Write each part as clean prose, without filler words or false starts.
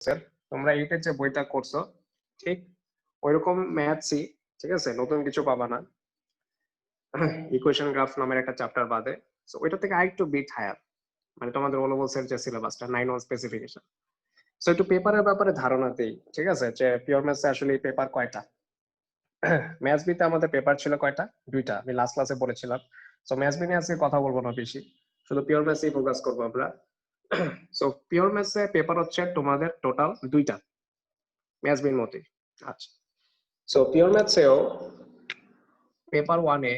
Sir তোমরা এইটার যে বইটা করছো ঠিক ওইরকম ম্যাথসই, ঠিক আছে, নতুন কিছু পাবা না। ইকুয়েশন গ্রাফ নামের একটা চ্যাপ্টার বাদে, সো ওইটা থেকে আরেকটু বিট হায়ার, মানে তোমাদের ও লেভেলসের যে সিলেবাসটা 9-1 স্পেসিফিকেশন। সো একটু পেপারের ব্যাপারে ধারণা দেই, ঠিক আছে, যে পিওর ম্যাথসে আসলে পেপার কয়টা। ম্যাথস বিতে আমাদের পেপার ছিল কয়টা? দুইটা, আমি লাস্ট ক্লাসে বলেছিলাম। সো ম্যাথস বি নিয়ে আজকে কথা বলবো না বেশি, শুধু পিওর ম্যাথসেই ফোকাস করবো আমরা। সো পিওর ম্যাথসে পেপার হচ্ছে তোমাদের টোটাল দুইটা, ম্যাথস বির মতোই। আচ্ছা, সো পিওর ম্যাথসেও পেপার ওয়ানে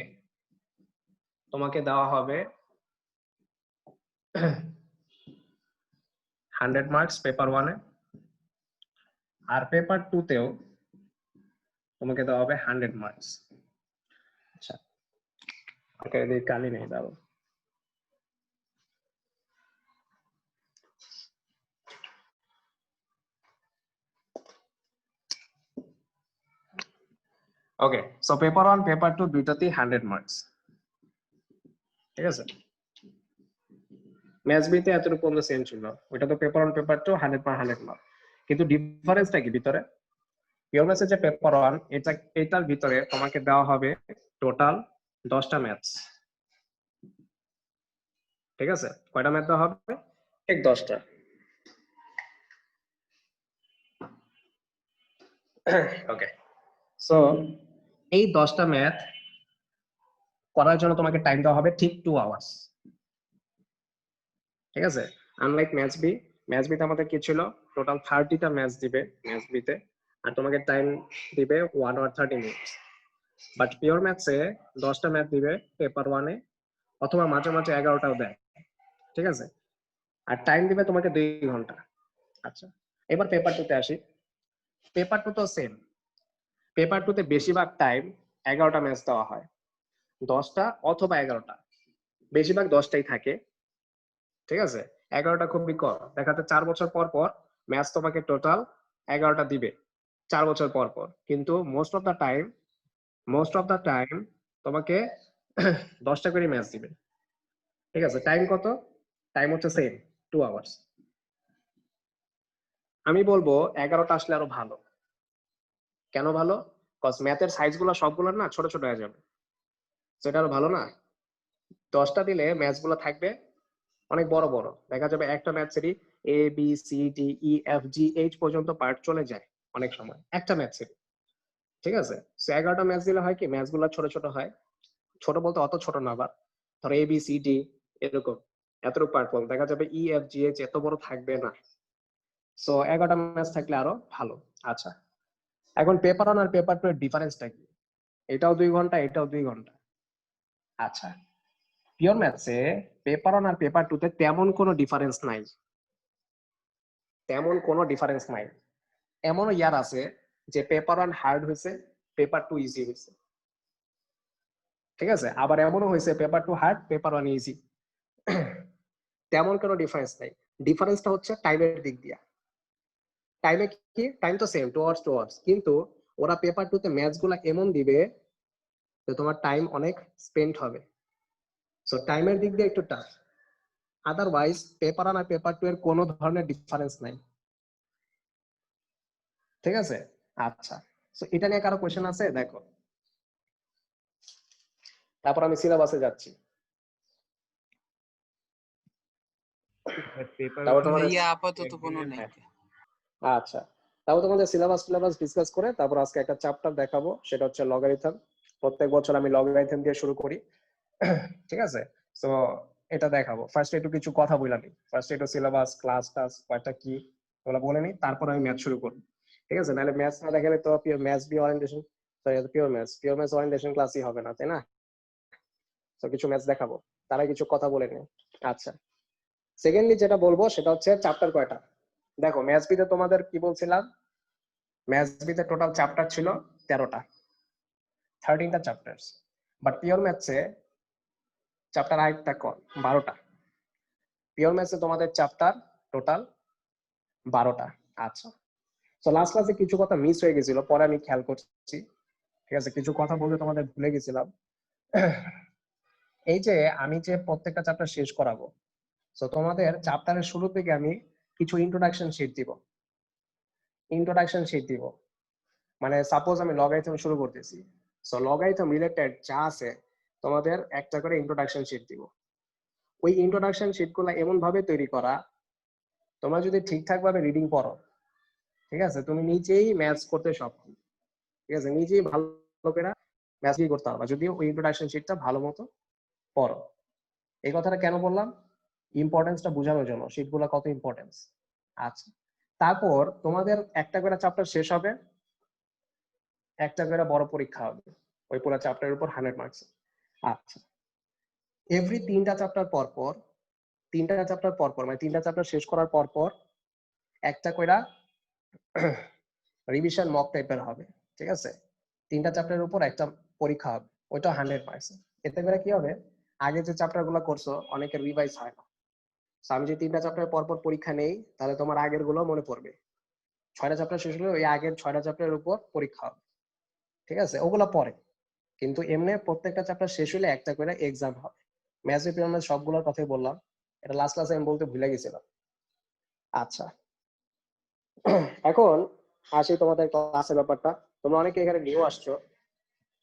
তোমাকে দেওয়া হবে 100 মার্কস পেপার ওয়ানে, আর পেপার টুতেও তোমাকে দেওয়া হবে 100 মার্কস। আচ্ছা, ওকে, এদিকে কালি নেই, দাও। Okay, so paper one paper two দুইটাতেই 100 মার্কস, ঠিক আছে। ম্যাথস বিতে এতটুকু পর্যন্ত সেম ছিল, ওইটা তো paper one paper two 100 mark, কিন্তু ডিফারেন্সটা কি ভিতরে? পিওর ম্যাথসের যে পেপার ওয়ান, এটার ভিতরে তোমাকে দেওয়া হবে টোটাল 10টা ম্যাথস, ঠিক আছে। কয়টা ম্যাথ দেওয়া হবে? ঠিক 10টা। ওকে, সো এই 10টা ম্যাথ করার জন্য তোমাকে টাইম দেওয়া হবে ঠিক 2 আওয়ার্স, ঠিক আছে। আনলাইক ম্যাথস বিতে আমাদের কি ছিল, টোটাল 30টা ম্যাথস দিবে ম্যাথস বিতে, আর তোমাকে টাইম দিবে 1 আওয়ার 30 মিনিটস। বাট পিওর ম্যাথসে 10টা ম্যাথ দিবে পেপার ওয়ানে, অথবা মাঝে মাঝে 11টাও দেয়, ঠিক আছে। আর টাইম দিবে তোমাকে 2 ঘন্টা। আচ্ছা, এবার পেপার টুতে আসি। পেপার টু তো সেম, পেপার টুতে বেশিরভাগ টাইম 11টা ম্যাথস দেওয়া হয়, 10টা অথবা 11টা, বেশিরভাগ 10টাই থাকে, ঠিক আছে। 11টা খুবই কম, দেখাতে 4 বছর পর পর ম্যাথস তোমাকে টোটাল 11টা দিবে, 4 বছর পর পর, কিন্তু মোস্ট অফ দা টাইম তোমাকে 10টা করে ম্যাথস দিবে, ঠিক আছে। টাইম কত? টাইম হচ্ছে সেম, 2 আওয়ার্স। আমি বলবো 11টা আসলে আরো ভালো। কেন ভালো? কজ ম্যাথের সাইজ গুলো সবগুলো না ছোট ছোট হয়ে যাবে, সেটা আরো ভালো না। 10টা দিলে ম্যাথস গুলো থাকবে অনেক বড় বড়, দেখা যাবে একটা ম্যাথসেরই ABCDEFGH পর্যন্ত পার্ট চলে যায় অনেক সময় একটা ম্যাথসেরই, ঠিক আছে। সো 11টা ম্যাথস দিলে হয় কি, ম্যাথস গুলো ছোট ছোট হয়, ছোট বলতে অত ছোট না, আবার ধরো ABCD এরকম এতটুকু পার্ট বল, দেখা যাবে EFGH এত বড় থাকবে না। সো 11টা ম্যাথস থাকলে আরো ভালো। আচ্ছা, এখন পেপার ওয়ান আর পেপার টু এর ডিফারেন্সটা কি? এটাও 2 ঘন্টা, এটাও 2 ঘন্টা। আচ্ছা, পিওর ম্যাথসে পেপার ওয়ান আর পেপার টু তে তেমন কোনো ডিফারেন্স নাই, তেমন কোনো ডিফারেন্স নাই। এমন ইয়ার আছে যে পেপার ওয়ান হার্ড হয়েছে, পেপার টু ইজি হয়েছে, ঠিক আছে। আবার এমনও হয়েছে paper two hard, paper one easy. তেমন কোনো ডিফারেন্স নাই। ডিফারেন্সটা হচ্ছে টাইমের দিক দিয়ে। টাইমে কি, টাইম তো সেম, 2 আওয়ার্স, কিন্তু ওরা পেপার টু তে ম্যাথস গুলা এমন দিবে যে তোমার টাইম অনেক স্পেন্ড হবে, সো টাইমের দিক দিয়ে একটু টাফ। আদারওয়াইজ পেপার ওয়ান আর পেপার টু এর কোনো ধরনের ডিফারেন্স নাই, ঠিক আছে। আচ্ছা, সো এটা নিয়ে কারো কোয়েশ্চেন আছে? দেখো, তারপর আমি সিলেবাসে যাচ্ছি। পেপার তারপর তোমাদের ভাইয়া আপাতত কোনো একদিনের নাই। হ্যাঁ, আচ্ছা, তারপর তোমাদের সিলেবাস ডিসকাস করে তারপর আজকে একটা চ্যাপ্টার দেখাবো, সেটা হচ্ছে লগারিথম। প্রত্যেক বছর আমি লগারিথম দিয়ে শুরু করি, ঠিক আছে। তো এটা দেখাবো। ফার্স্ট একটু কিছু কথা বলে নিই, ফার্স্ট একটু সিলেবাস ক্লাস টাস কয়টা কি ওগুলো বলে নিই, তারপর আমি ম্যাথ শুরু করবো, ঠিক আছে। নাহলে ম্যাথস না দেখালে তো pure maths be orientation, sorry pure maths orientation ক্লাসই হবে না, তাই না? তো কিছু ম্যাথস দেখাবো, তারা কিছু কথা বলে নিই। আচ্ছা, সেকেন্ডলি যেটা বলবো সেটা হচ্ছে চ্যাপ্টার কয়টা। দেখো, ম্যাথস বিতে তোমাদের কি বলছিলাম, ম্যাথস বিতে টোটাল চ্যাপ্টার ছিল 13টা, 13টা চ্যাপ্টার্স। বাট পিওর ম্যাথসে চ্যাপ্টার আরেকটা কম, 12টা। পিওর ম্যাথসে তোমাদের চ্যাপ্টার টোটাল 12টা। আচ্ছা, তো লাস্ট ক্লাসে কিছু কথা মিস হয়ে গেছিল, পরে আমি খেয়াল করছি, ঠিক আছে, কিছু কথা বলতে তোমাদের ভুলে গেছিলাম। এই যে আমি যে প্রত্যেকটা চ্যাপ্টার শেষ করাবো, তো তোমাদের চ্যাপ্টারের শুরু থেকে আমি কিছু ইন্ট্রোডাকশন শিট দিব, ইন্ট্রোডাকশন শীট দিব। মানে সাপোজ আমি লগারিথম শুরু করতেছি, সো লগারিথম রিলেটেড যা আছে তোমাদের একটা করে ইন্ট্রোডাকশন শীট দিব। ওই ইন্ট্রোডাকশন শীটগুলো এমন ভাবে তৈরি করা, তোমরা যদি ঠিকঠাক ভাবে রিডিং পড়ো, ঠিক আছে, তুমি নিজেই ম্যাথস করতে সক্ষম। ঠিক আছে, নিজেই ভালো করে ম্যাথস করতে পারবা যদি ওই ইন্ট্রোডাকশন শীটটা ভালো মতো পড়ো। এই কথাটা কেন বললাম? ইম্পর্টেন্সটা বোঝানোর জন্য, শীটগুলো কত ইম্পর্টেন্স। আচ্ছা, তারপর তোমাদের একটা করে চ্যাপ্টার শেষ হবে, একটা করে বড় পরীক্ষা হবে ওই পুরো চ্যাপ্টারের উপর 100 মার্কস। আচ্ছা, এভরি তিনটা চ্যাপ্টার পর পর, তিনটা চ্যাপ্টার পর পর মানে তিনটা চ্যাপ্টার শেষ করার পর পর একটা কইরা রিভিশন মক টাইপের হবে। ঠিক আছে, তিনটা চ্যাপ্টারের উপর একটা পরীক্ষা হবে, ওইটা 100 মার্কস। এতে করে কি হবে, আগে যে চ্যাপ্টার গুলো করছো অনেকের রিভাইজ হয় না। আমি যে তিনটা চ্যাপ্টার পর পর পরীক্ষা নেই, তাহলে তোমার আগের গুলো মনে পড়বে। 6টা চ্যাপ্টার শেষ হলে ওই আগের 6টা চ্যাপ্টারের উপর পরীক্ষা হবে। ঠিক আছে, ওগুলো পরে, কিন্তু এমনি প্রত্যেকটা চ্যাপ্টার শেষ হলে একটা করে এক্সাম হবে। ম্যাথ পিরামিড সবগুলোর কথাই বললাম, এটা লাস্ট ক্লাসে আমি বলতে ভুলে গেছিলাম। আচ্ছা, এখন আসি তোমাদের ক্লাসের ব্যাপারটা। তোমরা অনেকে এখানে নিউ আসছো,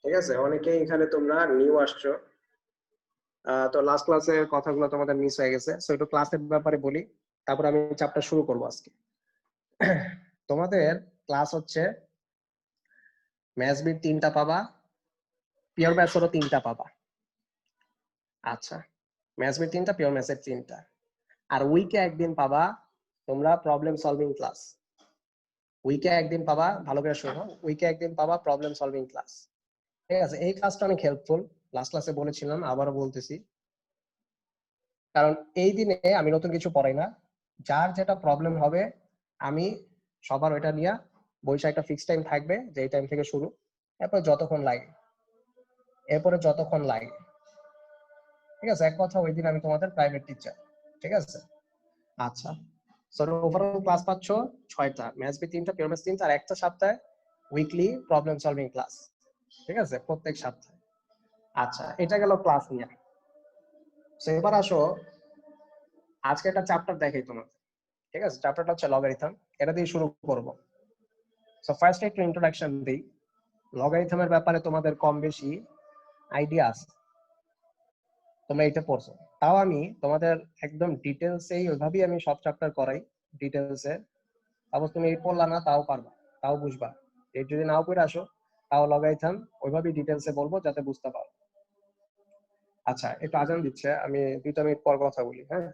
ঠিক আছে, অনেকে এখানে তোমরা নিউ আসছো। তো লাস্ট ক্লাসের কথাগুলো তোমাদের মিস হয়ে গেছে, সো একটু ক্লাসের ব্যাপারে বলি, তারপর আমি চ্যাপ্টার শুরু করবো আজকে। তোমাদের ক্লাস হচ্ছে ম্যাথস বিট 3টা পাবা, পিওর ম্যাথসেরও 3টা পাবা। আচ্ছা, ম্যাথস বিট 3টা, পিওর ম্যাথসের 3টা। আর উইকে একদিন পাবা তোমরা প্রবলেম সলভিং ক্লাস। উইকে একদিন পাবা, ভালো করে শোনো, উইকে একদিন পাবা প্রবলেম সলভিং ক্লাস। ঠিক আছে, এই ক্লাসটা অনেক হেল্পফুল, লাস্ট ক্লাসে বলেছিলাম, আবারও বলতেছি। কারণ এই দিনে আমি নতুন কিছু পড়াই না, যার যেটা প্রবলেম হবে আমি সবার ওইটা নিয়ে বইসা একটা ফিক্স টাইম থাকবে, যে এই টাইম থেকে শুরু, এরপর যতক্ষণ লাগে, এরপরে যতক্ষণ লাগে। ঠিক আছে, এক কথা, ওই দিন আমি তোমাদের প্রাইভেট টিচার। ঠিক আছে, আচ্ছা, সো ওভারঅল ক্লাস পাচ্ছ 6টা, ম্যাথস বি 3টা, পিওর ম্যাথস 3টা, আর একটা সপ্তাহে উইকলি প্রবলেম সলভিং ক্লাস। ঠিক আছে, প্রত্যেক সপ্তাহে। আচ্ছা, এটা গেল ক্লাস নিয়ে। সো এবার আসো, আজকে একটা চ্যাপ্টার দেখাই তোমাদের। ঠিক আছে, চ্যাপ্টারটা হচ্ছে লগারিথম, এটা দিয়ে শুরু করব। সো ফার্স্ট একটু ইন্ট্রোডাকশন দিই। লগারিথমের ব্যাপারে তোমাদের কম বেশি আইডিয়া আছে, তোমরা এটা পড়ছো। তাও আমি তোমাদের একদম ডিটেলসেই ওইভাবেই আমি সব চ্যাপ্টার করাই ডিটেলসে। তারপর তুমি এই পড়লা না তাও পারবা, তাও বুঝবা। এই যদি নাও পড়ে আসো তাও লগারিথম ওইভাবেই ডিটেলসে বলবো যাতে বুঝতে পারো। আচ্ছা, একটু আজান দিচ্ছে, আমি 2টা মিনিট পর কথা বলি, হ্যাঁ।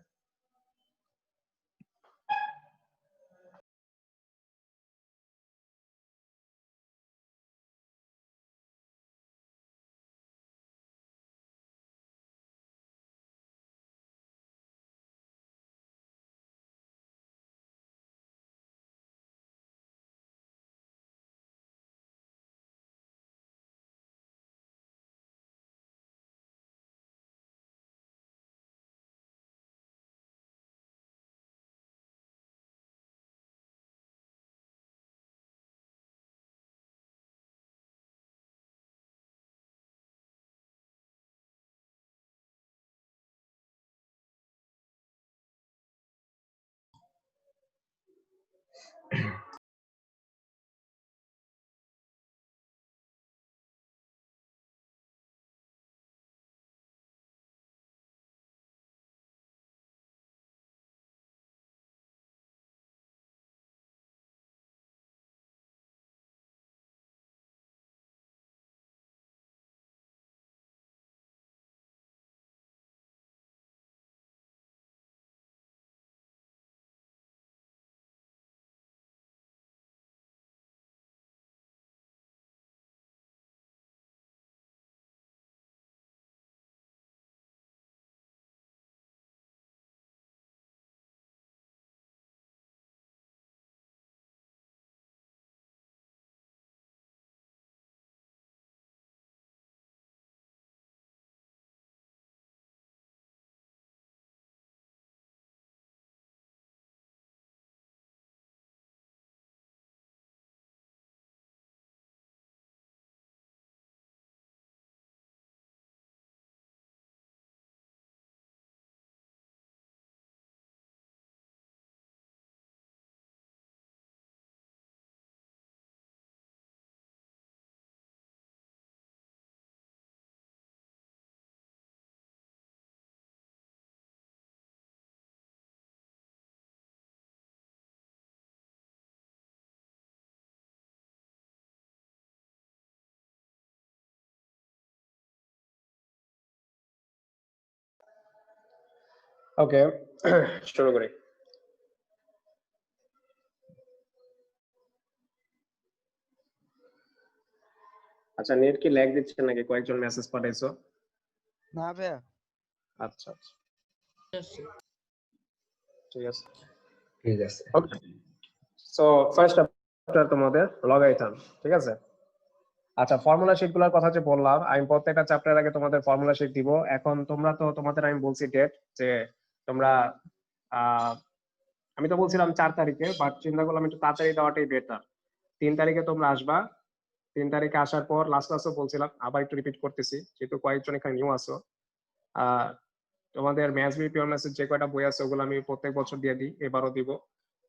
ওকে, শুরু করি। আচ্ছা, নেট কি ল্যাগ দিচ্ছে নাকি? কয়েকজন মেসেজ পাঠাইছো। না ভাইয়া। আচ্ছা আচ্ছা, ঠিক আছে। ঠিক আছে। ওকে, সো ফার্স্ট চ্যাপ্টার তোমাদের লগারিথম, ঠিক আছে। আচ্ছা, ফর্মুলা শিট গুলোর কথা যে বললাম, আমি প্রত্যেকটা চ্যাপ্টারের আগে তোমাদের ফর্মুলা শিট দিব। এখন তোমরা তো তোমাদের আমি বলছি ডেট যে তোমরা আমি তো বলছিলাম 4 তারিখে, বাট চিন্তা করলাম একটু তাড়াতাড়ি দেওয়াটাই বেটার। 3 তারিখে তোমরা আসবা। 3 তারিখে আসার পর লাস্ট ক্লাসও বলছিলাম, আবার একটু রিপিট করতেছি যেহেতু কয়েকজন এখানে নিউ আসো। আহ তোমাদের ম্যাথস বই, পিওর ম্যাথসের যে কয়টা বই আছে ওগুলো আমি প্রত্যেক বছর দিয়ে দিই, এবারও দিব।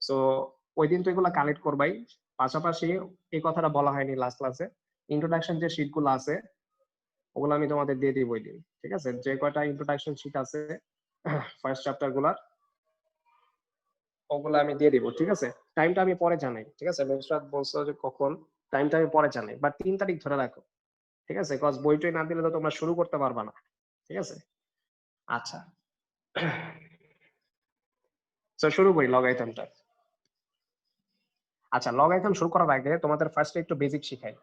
সো ওই দিন তো এগুলো কালেক্ট করবাই। পাশাপাশি এই কথাটা বলা হয়নি লাস্ট ক্লাসে, ইন্ট্রোডাকশন যে শীট গুলো আছে ওগুলো আমি তোমাদের দিয়ে দিই ওই দিন, ঠিক আছে। যে কয়টা ইন্ট্রোডাকশন শীট আছে ফার্স্ট চ্যাপ্টার গুলার, ওগুলো আমি দিয়ে দিব, ঠিক আছে। টাইমটা আমি পরে জানাই, ঠিক আছে। নুসরাত বলছো যে কখন, টাইমটা আমি পরে জানাই, বাট 3 তারিখ ধরে রাখো, ঠিক আছে। কজ বইটই না দিলে তো তোমরা শুরু করতে পারবা না, ঠিক আছে। আচ্ছা, তো শুরু করি লগারিথমটা। আচ্ছা, লগারিথম শুরু করার আগে তোমাদের ফার্স্টে একটু বেসিক শিখাই,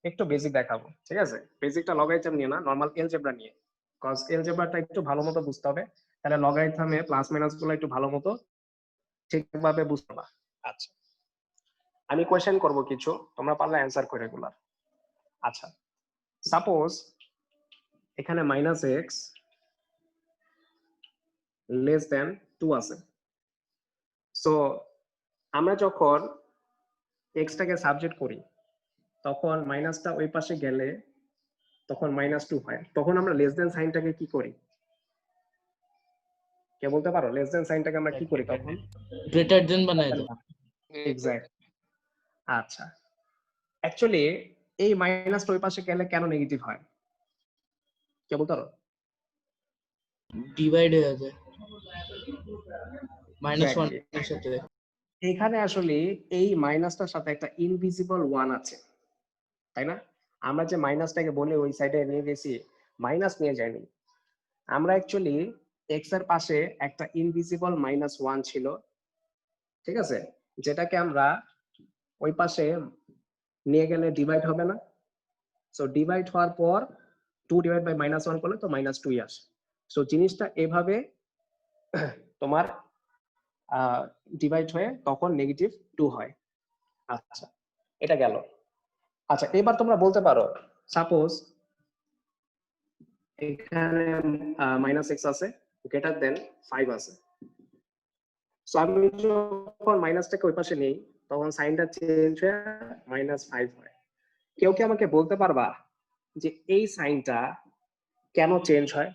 একটু বেসিক দেখাবো, ঠিক আছে। বেসিকটা লগারিথম নিয়ে না, নরমাল এলজেব্রা নিয়ে, কজ এলজেব্রাটা একটু ভালো মতো বুঝতে হবে, তাহলে লগারিথমে প্লাস মাইনাস গুলো একটু ভালো মতো ঠিকভাবে বুঝতে পারবা। আচ্ছা, আমি কোয়েশ্চেন করব কিছু, তোমরা পারলে অ্যান্সার করে এগুলার। আচ্ছা, সাপোজ এখানে মাইনাস এক্স লেস দেন 2 আছে। সো আমরা যখন এক্সটাকে সাবজেক্ট করি তখন মাইনাসটা ওই পাশে গেলে তখন -2 হয়, তখন আমরা লেস দেন সাইনটাকে কি করি? কে বলতে পারো লেস দেন সাইনটাকে আমরা কি করি তখন? গ্রেটার দেন বানাই দাও। এক্স্যাক্ট। আচ্ছা, অ্যাকচুয়ালি এই মাইনাসটা ওই পাশে গেলে কেন নেগেটিভ হয়? কে বলতে পারো? ডিভাইড হয়ে যায় -1 Exactly. এর সাথে। এখানে আসলে এই মাইনাসটার সাথে একটা ইনভিজিবল 1 আছে, তাই না? আমরা যে মাইনাসটাকে বলে ওই সাইডে নিয়ে গেছি, মাইনাস নিয়ে যাইনি আমরা। অ্যাকচুয়ালি এক্স এর পাশে একটা ইনভিজিবল -1 ছিল, ঠিক আছে, যেটাকে আমরা ওই পাশে নিয়ে গেলে ডিভাইড হবে না। সো ডিভাইড হওয়ার পর 2 ডিভাইড বাই -1 করলে তো -2 আসে। সো জিনিসটা এভাবে তোমার ডিভাইড হয়ে তখন -2 হয়। আচ্ছা, এটা গেল। আচ্ছা, এবার তোমরা বলতে পারো সাপোজ এখানে -x আছে, গ্রেটার দেন 5 আছে। সো আমি যখন মাইনাসটাকে ওই পাশে নেই তখন সাইনটা চেঞ্জ হয়ে -5 হয়। কেউ কি আমাকে বলতে পারবা যে এই সাইনটা কেন চেঞ্জ হয়?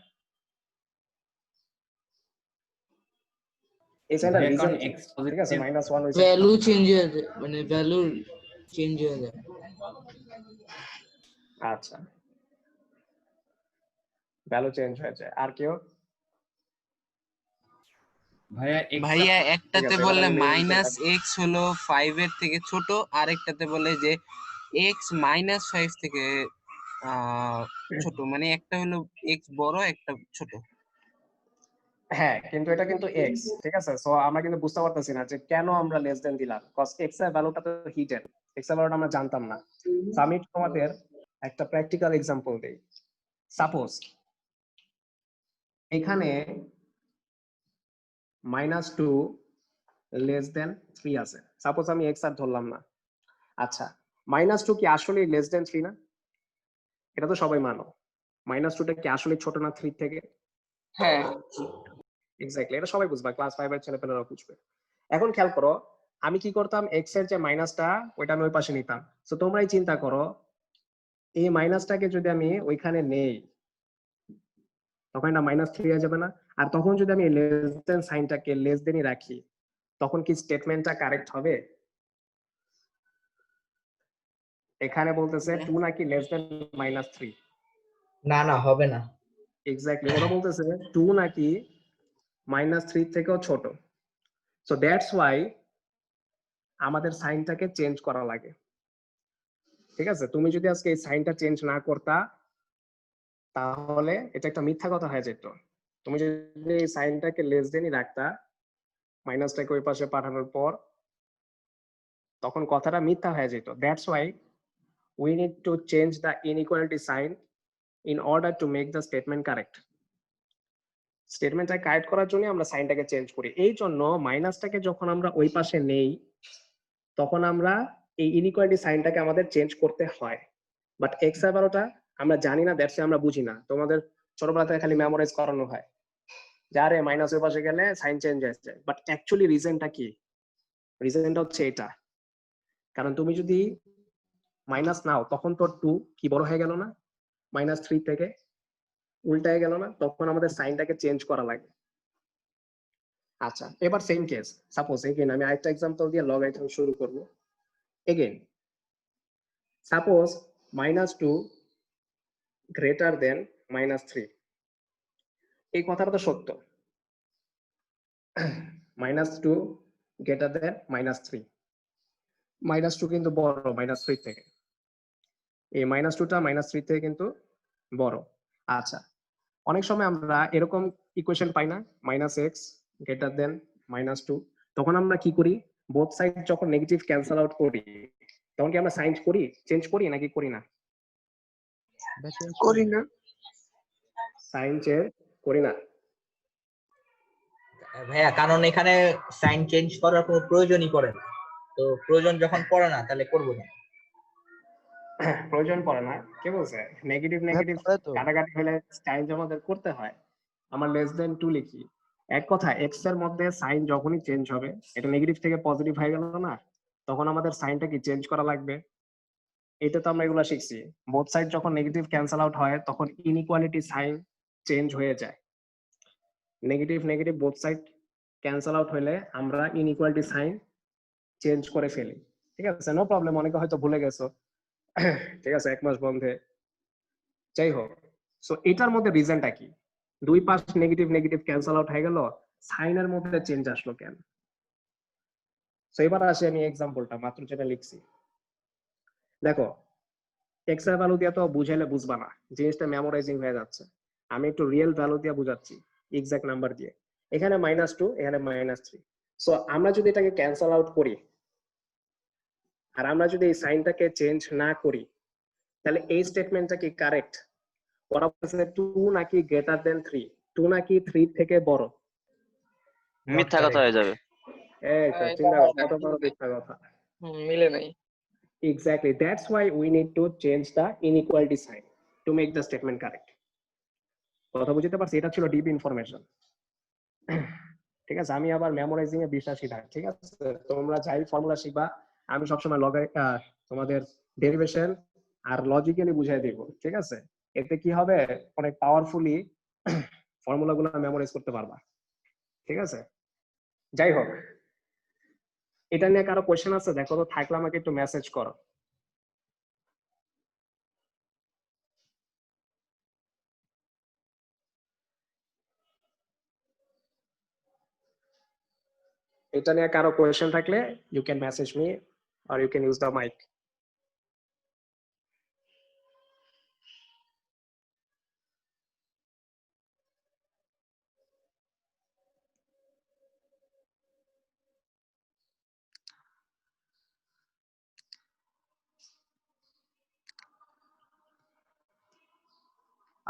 এই সাইনটা রিজন কি? ঠিক আছে, -1 হইছে, ভ্যালু চেঞ্জ হয়ে যায়, মানে ভ্যালু চেঞ্জ হয়ে যায়। আচ্ছা, ভ্যালু চেঞ্জ হয়ে যায়। আর কেউ? ভাইয়া একটাতে ঠিক আছে, বললে এবার আমি main reason -x হলো 5 এর থেকে ছোট, আর একটাতে বলে যে x -5 থেকে ছোট, মানে একটা হলো x বড় একটা ছোট। হ্যাঁ, কিন্তু এটা কিন্তু x, ঠিক আছে। সো আমরা কিন্তু বুঝতে পারতেছি না যে কেন আমরা লেস দেন দিলাম, কজ x এর ভ্যালুটা তো হিডেন, x এর ভ্যালুটা আমরা জানতাম না। তো আমি তোমাদের একটা প্র্যাকটিক্যাল এক্সাম্পল দেই। সাপোজ এখানে -2 লেস দেন 3 আছে। সাপোজ আমি x আর ধরলাম না। আচ্ছা, -2 কি আসলে লেস দেন 3 না? এটা তো সবাই মানো। -2টা কি আসলে ছোট না 3 থেকে? হ্যাঁ, এক্স্যাক্টলি, এটা সবাই বুঝবা, ক্লাস 5 এর ছেলেপেলেরা বুঝবে। এখন খেয়াল করো, আমি কি করতাম, এক্স এর যে মাইনাসটা ওইটা আমি ওই পাশে নিতাম। তো তোমরাই চিন্তা করো, এই মাইনাসটাকে যদি আমি ওইখানে নেই তখন এটা -3 হয়ে যাবে না? আর তখন যদি আমি লেস দেন সাইনটাকে লেস দেনই রাখি তখন কি স্টেটমেন্টটা কারেক্ট হবে? এখানে বলতেছে 2 নাকি লেস দেন -3। না না, হবে না। এক্স্যাক্টলি, ওরা বলতেছে 2 নাকি -3 থেকেও ছোট। সো দ্যাটস ওয়াই আমাদের সাইনটাকে চেঞ্জ করা লাগে, ঠিক আছে। তুমি যদি আজকে এই সাইনটা চেঞ্জ না করতা তাহলে এটা একটা মিথ্যা কথা হয়ে যেত। তুমি যদি এই সাইনটাকে লেস দেনই রাখতা, মাইনাসটাকে ওই পাশে পাঠানোর পর তখন কথাটা মিথ্যা হয়ে যেত। That's why we need to change the inequality sign in order to make the statement correct. স্টেটমেন্টটা কারেক্ট করার জন্য আমরা সাইনটাকে চেঞ্জ করি। এই জন্য মাইনাসটাকে যখন আমরা ওই পাশে নেই তখন আমরা এই ইনইকুয়ালিটি সাইনটাকে আমাদের চেঞ্জ করতে হয়। বাট এক্স আর বারোটা আমরা জানি না, দ্যাটস আমরা বুঝি না। তোমাদের ছোটবেলা থেকে খালি মেমোরাইজ করানো হয় যে আরে মাইনাসের পাশে গেলে সাইন চেঞ্জ হয়ে যায়। বাট অ্যাকচুয়ালি রিজনটা কি? রিজনটা হচ্ছে এটা, কারণ তুমি যদি মাইনাস নাও তখন তো 2 কি বড় হয়ে গেল না, -3 থেকে উল্টায় গেল না, তখন আমাদের সাইনটাকে চেঞ্জ করা লাগে। আচ্ছা, এবার সেম কেস, সাপোজ এগেইন আমি আরেকটা এক্সাম্পল দিয়ে লগারিথম শুরু করব। এগেইন সাপোজ -2 গ্রেটার দেন -3, এই কথাটা তো সত্য। -2 গ্রেটার দেন -3, -2 কিন্তু বড় -3 থেকে, এই -2টা -3 থেকে কিন্তু বড়। আচ্ছা, অনেক সময় আমরা এরকম ইকুয়েশন পাই না, -x গ্রেটার দেন -2, তখন আমরা কি করি, বোথ সাইড যখন নেগেটিভ ক্যান্সেল আউট করি তখন কি আমরা সাইন করি, চেঞ্জ করি নাকি করি না? করি না। সাইন চেঞ্জ করি না। ভাইয়া, কারণ এখানে সাইন চেঞ্জ করার কোনো প্রয়োজনই পড়ে না, তো প্রয়োজন যখন পড়ে না তাহলে করবো না। প্রয়োজন পড়ে না কে বলছে? নেগেটিভ নেগেটিভ কাটাকাটি হলে সাইন আমাদের করতে হয়। আমার লেস দেন 2 লিখি, এক কথা এক্স এর মধ্যে সাইন যখনই চেঞ্জ হবে, এটা নেগেটিভ থেকে পজিটিভ হয়ে গেল না, তখন আমাদের সাইনটা কি চেঞ্জ করা লাগবে। এটা তো আমরা এগুলা শিখছি, বোথ সাইড যখন নেগেটিভ ক্যান্সেল আউট হয় তখন ইনইকুয়ালিটি সাইন চেঞ্জ হয়ে যায়। Negative negative both side cancel out হলে আমরা ইনইকুয়ালিটি সাইন চেঞ্জ করে ফেলি। ঠিক আছে, নো প্রবলেম, অনেকে হয়তো ভুলে গেছো। ঠিক আছে, 1 মাস বন্ধে, যাই হোক। সো এটার মধ্যে রিজনটা কি? দুই পাশ নেগেটিভ নেগেটিভ ক্যান্সেল আউট হয়ে গেল, সাইনের মধ্যে চেঞ্জ আসলো কেন? সো এবার আসি আমি এক্সাম্পলটা মাত্র যেটা লিখছি। দেখো, এক্স এর ভ্যালু দিয়ে তো বুঝাইলে বুঝবা না, জিনিসটা মেমোরাইজিং হয়ে যাচ্ছে। আমি একটু রিয়েল ভ্যালু দিয়ে বুঝাচ্ছি, এক্সাক্ট নাম্বার দিয়ে। এখানে -2, এখানে -3। সো আমরা যদি এটাকে ক্যান্সেল আউট করি আর আমরা যদি এই সাইনটাকে চেঞ্জ না করি, তাহলে এই স্টেটমেন্টটা কি কারেক্ট? ওরা বলছে 2 নাকি গ্রেটার দেন 3, 2 নাকি 3 থেকে বড়? মিথ্যা কথা হয়ে যাবে। এই তো চিন্তা করো কত বড় মিথ্যা কথা। মিলে নাই। Exactly, that's why we need to change the inequality sign to make the statement correct. কথা বুঝতে পারছি? এটা ছিল ডিপ ইনফরমেশন। ঠিক আছে, আমি আবার মেমোরাইজিং এ বিশ্বাসী না। ঠিক আছে, তোমরা যাই ফর্মুলা শিখবা আমি সবসময় তোমাদের ডেরিভেশন আর লজিক্যালি বুঝাই দেব। ঠিক আছে, এতে কি হবে, অনেক পাওয়ারফুলি ফর্মুলা গুলো মেমোরাইজ করতে পারবা। ঠিক আছে, যাই হোক, এটা নিয়ে কারো কোয়েশ্চেন আছে? দেখো তো, থাকলে আমাকে একটু মেসেজ করো। এটা নিয়ে কারো কোয়েশ্চেন থাকলে you can message me or you can use the mic.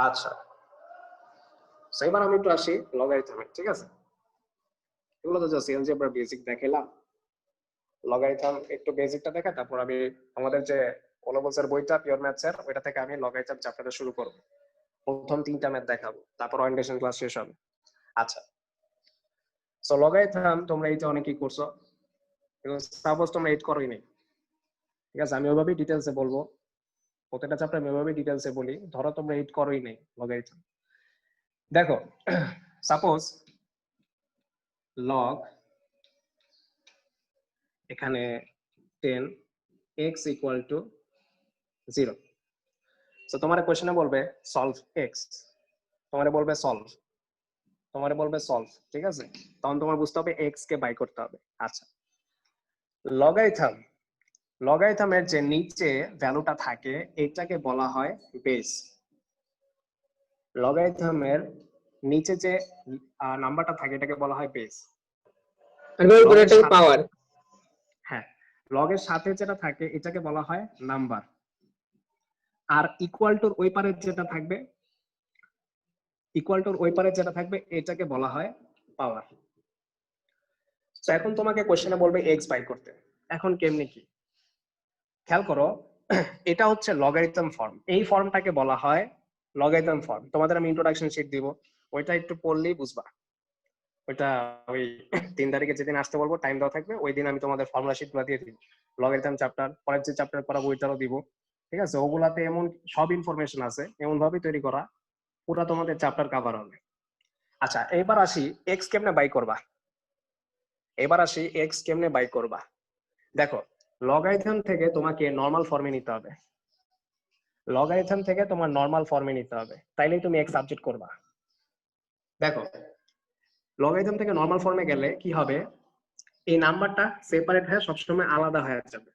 আচ্ছা, এবার আমি একটু আসি লগারিথমে। ঠিক আছে, এগুলো তো জাস্ট এলজেব্রা বেসিক দেখাইলাম। লগারিথম একটু বেসিকটা দেখা, তারপর আমি আমাদের যে ওলেভেলসের বইটা পিওর ম্যাথসের, ওইটা থেকে আমি লগারিথম চ্যাপ্টারটা শুরু করব। প্রথম 3টা ম্যাথ দেখাবো, তারপর ওরিয়েন্টেশন ক্লাস শেষ হবে। আচ্ছা, সো লগারিথম তোমরা এইটা অনেকেই করছো, সাপোজ তোমরা 8 করোই নাই। ঠিক আছে, আমি ওইভাবেই ডিটেলসে বলবো, প্রত্যেকটা চ্যাপ্টার আমি ওইভাবেই ডিটেলসে বলি। ধরো তোমরা 8 করোই নাই লগারিথম। দেখো, সাপোজ লগ এখানে 10 x ইকুয়াল টু 0। সো তোমার কোশ্চেনে বলবে সলভ x, তোমারে বলবে সলভ। ঠিক আছে, তখন তোমার বুঝতে হবে x কে বাই করতে হবে। আচ্ছা, লগারিথমের যে নিচে ভ্যালুটা থাকে এটাকে বলা হয় বেস। লগারিথমের নিচে যে নাম্বারটা থাকে এটাকে বলা হয় বেস। আর উপরেরটাকে পাওয়ার। হ্যাঁ, লগের সাথে যেটা থাকে এটাকে বলা হয় নাম্বার, আর ইকুয়াল টুর ওই পারে যেটা থাকবে, এটাকে বলা হয় পাওয়ার। তো এখন তোমাকে কোশ্চেনে বলবে এক্স বাই করতে। এখন কেমনে কি খেয়াল করো, এটা হচ্ছে লগারিদম ফর্ম। এই ফর্মটাকে বলা হয় লগারিদম ফর্ম। তোমাদের আমি ইন্ট্রোডাকশন শিট দিব, ওইটা একটু পড়লেই বুঝবা। ওইটা ওই 3 তারিখে যেদিন আসতে বলবো, টাইম দেওয়া থাকবে, ওই দিন আমি তোমাদের ফর্মুলা শিট গুলো দিয়ে দিব। লগারিদম চ্যাপ্টার, পরের যে চ্যাপ্টার পড়াবো ওইটারও দিব, ঠিক আছে? ওগুলাতে এমন সব ইনফরমেশন আছে, এমন ভাবে তৈরি করা পুরা তোমাদের চ্যাপ্টার কভার হবে। আচ্ছা, এবার আসি এক্স কেমনে বাই করবা। দেখো, লগারিদম থেকে তোমাকে নরমাল ফর্মে নিতে হবে, তাইলেই তুমি এক্স সাবজেক্ট করবা। দেখো, লগারিদম থেকে নরমাল ফর্মে গেলে কি হবে, এই নাম্বারটা সেপারেট হয়ে সবসময় আলাদা হয়ে যাবে।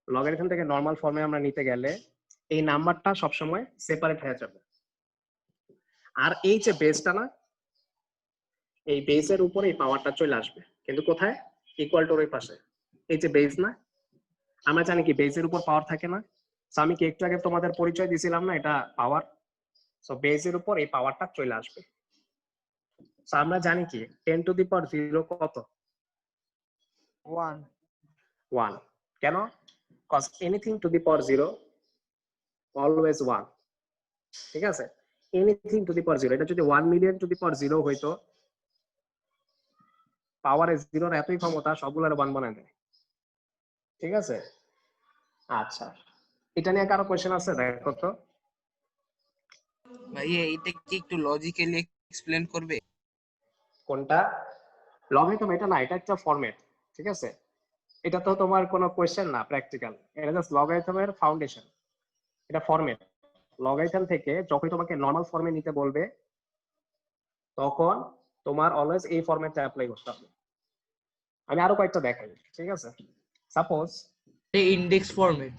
লগারিদম থেকে নরমাল ফর্মে আমরা নিতে গেলে এই নাম্বারটা সবসময় সেপারেট হয়ে যাবে। আর এই যে বেসটা না, এই বেসের উপরে এই পাওয়ারটা চলে আসবে, কিন্তু কোথায়? ইকুয়াল টুর ওই পাশে। এই যে বেস না, আমরা জানি কি বেসের উপর পাওয়ার থাকে না? সো আমি কি একটু আগে তোমাদের পরিচয় দিছিলাম না, এটা পাওয়ার। সো বেসের উপর এই পাওয়ারটা চলে আসবে। সো আমরা জানি কি 10 টু দি পাওয়ার 0 কত? 1। কেন? Cause anything to the power 0 always 1, ঠিক আছে? এনিথিং টু দি পাওয়ার 0, এটা যদি 1 মিলিয়ন টু দি পাওয়ার 0 হইতো, পাওয়ারে 0 এর এতই ক্ষমতা, সবগুলোর 1 বানায় দেয়, ঠিক আছে? আচ্ছা, এটা নিয়ে কারো কোশ্চেন আছে? দেখো তো। ভাইয়া এটা কি একটু লজিক্যালি এক্সপ্লেন করবে? কোনটা? লগারিদম এটা না, এটা একটা ফরম্যাট, ঠিক আছে? এটা তো তোমার কোনো কোশ্চেন না, প্র্যাকটিক্যাল। এটা জাস্ট লগারিদমের ফাউন্ডেশন, এটা ফরম্যাট। লগারিদম থেকে যখন তোমাকে নরমাল ফর্মে নিতে বলবে, তখন তোমার অলওয়েজ এই ফরম্যাটটা অ্যাপ্লাই করতে হবে। আমি আরো কয়েকটা দেখাই, ঠিক আছে? Suppose index format.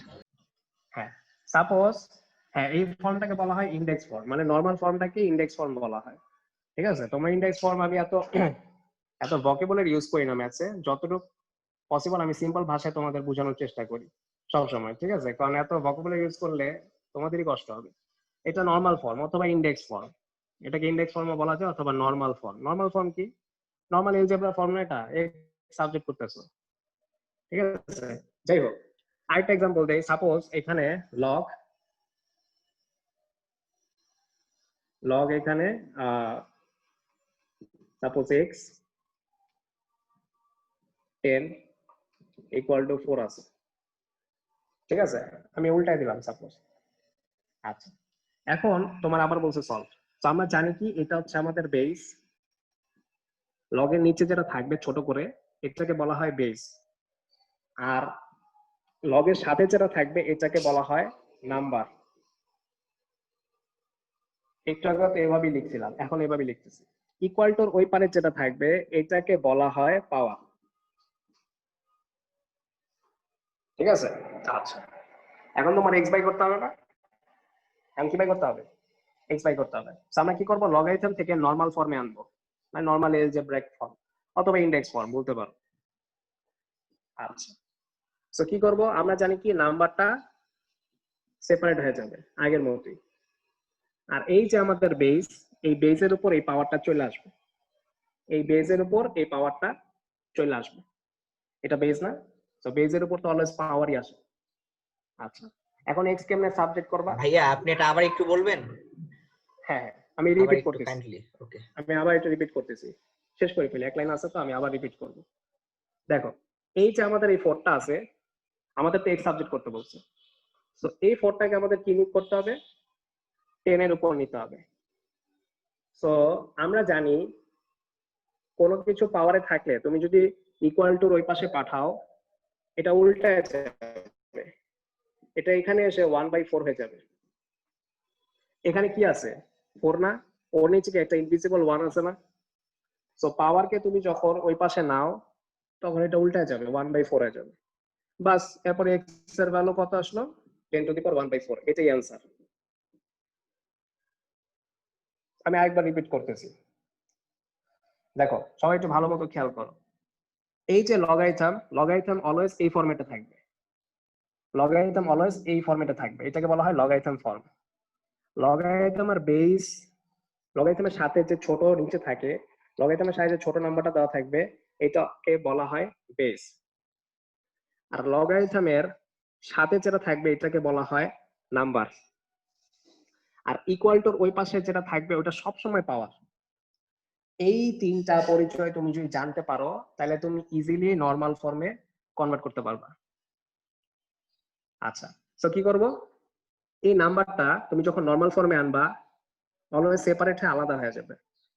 এই ফর্মটাকে বলা হয় ইন্ডেক্স ফর্ম, মানে নরমাল ফর্মটাকে ইন্ডেক্স ফর্ম বলা হয়, ঠিক আছে? তোমার ইন্ডেক্স ফর্ম আমি এত ভোকাবুলারি ইউজ করি না ম্যাথসে, যতটুকু পসিবল আমি সিম্পল ভাষায় তোমাদের বোঝানোর চেষ্টা করি সবসময়, ঠিক আছে? কারণ এত ভোকাবুলারি ইউজ করলে তোমাদেরই কষ্ট হবে। এটা নরমাল ফর্ম অথবা ইন্ডেক্স ফর্ম, এটাকে ইন্ডেক্স ফর্ম বলা যায়, অথবা নরমাল ফর্ম। নরমাল ফর্ম কি? নরমাল এলজেব্রা ফর্ম না, এটা সাবজেক্ট করতেছো, ঠিক আছে? যাই হোক, আরেকটা এক্সাম্পল দেই। সাপোজ এখানে লগ এখানে সাপোজ x 10 ইকুয়াল টু 4 আছে, ঠিক আছে? আমি উল্টাই দিলাম সাপোজ। আচ্ছা, এখন তোমার আবার বলছে সলভ। তো আমরা জানি কি এটা হচ্ছে আমাদের বেস। লগের নিচে যেটা থাকবে ছোট করে, এটাকে বলা হয় বেস, আর লগের সাথে যেটা থাকবে এটাকে বলা হয় নাম্বার। একটু আগে তো এভাবেই লিখছিলাম, এখন এভাবে লিখতেছি। ইকুয়াল টুর ওই পারে যেটা থাকবে এটাকে বলা হয় পাওয়ার, ঠিক আছে? আচ্ছা, এখন তোমার এক্স বাই করতে হবে না? এখন কি বাই করতে হবে? এক্স বাই করতে হবে। So আমরা কি করব, লগারিদম থেকে নরমাল ফর্মে আনবো, মানে নরমাল এলজেব্রাইক ফর্ম অথবা ইন্ডেক্স ফর্ম বলতে পারো। আচ্ছা, সো কি করব, আমরা জানি কি নাম্বারটা সেপারেট হয়ে যাবে আগের মতোই, আর এই যে আমাদের বেস, এই বেসের উপর এই পাওয়ারটা চলে আসবে, এটা বেস না? তো বেসের উপর তো অলওয়েজ পাওয়ারই আসে। আচ্ছা, এখন এক্স কেমনে সাবজেক্ট করবা? ভাইয়া আপনি এটা আবার একটু বলবেন? হ্যাঁ, আমি আবার রিপিট একটু করতেছি, কাইন্ডলি। ওকে, আমি আবার একটু রিপিট করতেছি, শেষ করে ফেলি, এক লাইন আছে তো আমি আবার রিপিট করব। দেখো, এই যে আমাদের এই 4টা আছে, আমাদের তো এক্স সাবজেক্ট করতে বলছে। তো এই 4টাকে আমাদের কি করতে হবে? 10 এর উপর নিতে হবে। সো আমরা জানি কোনো কিছু পাওয়ারে থাকলে তুমি যদি ইকুয়াল টুর ওই পাশে পাঠাও, এটা উল্টায় যাবে, এটা এখানে এসে 1/4 হয়ে যাবে। এখানে কি আছে? 4 না? ওর নিচে কি একটা ইনভিজিবল 1 আছে না? সো পাওয়ারকে তুমি যখন ওই পাশে নাও, তখন এটা উল্টায় যাবে, 1/4 হয়ে যাবে। বাস, এরপরে এক্স এর ভ্যালু কত আসলো? 10 টু দি পাওয়ার 1/4, এটাই অ্যান্সার। আমি আরেকবার রিপিট করতেছি, দেখো সবাই একটু ভালো মতো খেয়াল করো। এই যে লগারিথম অলওয়েজ এই ফরম্যাটে থাকবে, লগারিথম অলওয়েজ এই ফরম্যাটে থাকবে, এটাকে বলা হয় লগারিথম ফর্ম। লগারিথম আর বেস, লগারিথমের সাথে যে ছোট নিচে থাকে, লগারিথমের সাথে যে ছোট নাম্বারটা দেওয়া থাকবে এটাকে বলা হয় বেস। আর লগারিথমের সাথে যেটা থাকবে এটাকে বলা হয় নাম্বার। আর ইকুয়াল টুর ওই পাশে যেটা থাকবে ওটা সবসময় পাওয়ার। এই তিনটা পরিচয় তুমি যদি জানতে পারো তাহলে তুমি ইজিলি নরমাল ফর্মে কনভার্ট করতে পারবা। আচ্ছা, তো কি করব, এই নাম্বারটা তুমি যখন নরমাল ফর্মে আনবা অলওয়েজ সেপারেট হয়ে আলাদা হয়ে যাবে।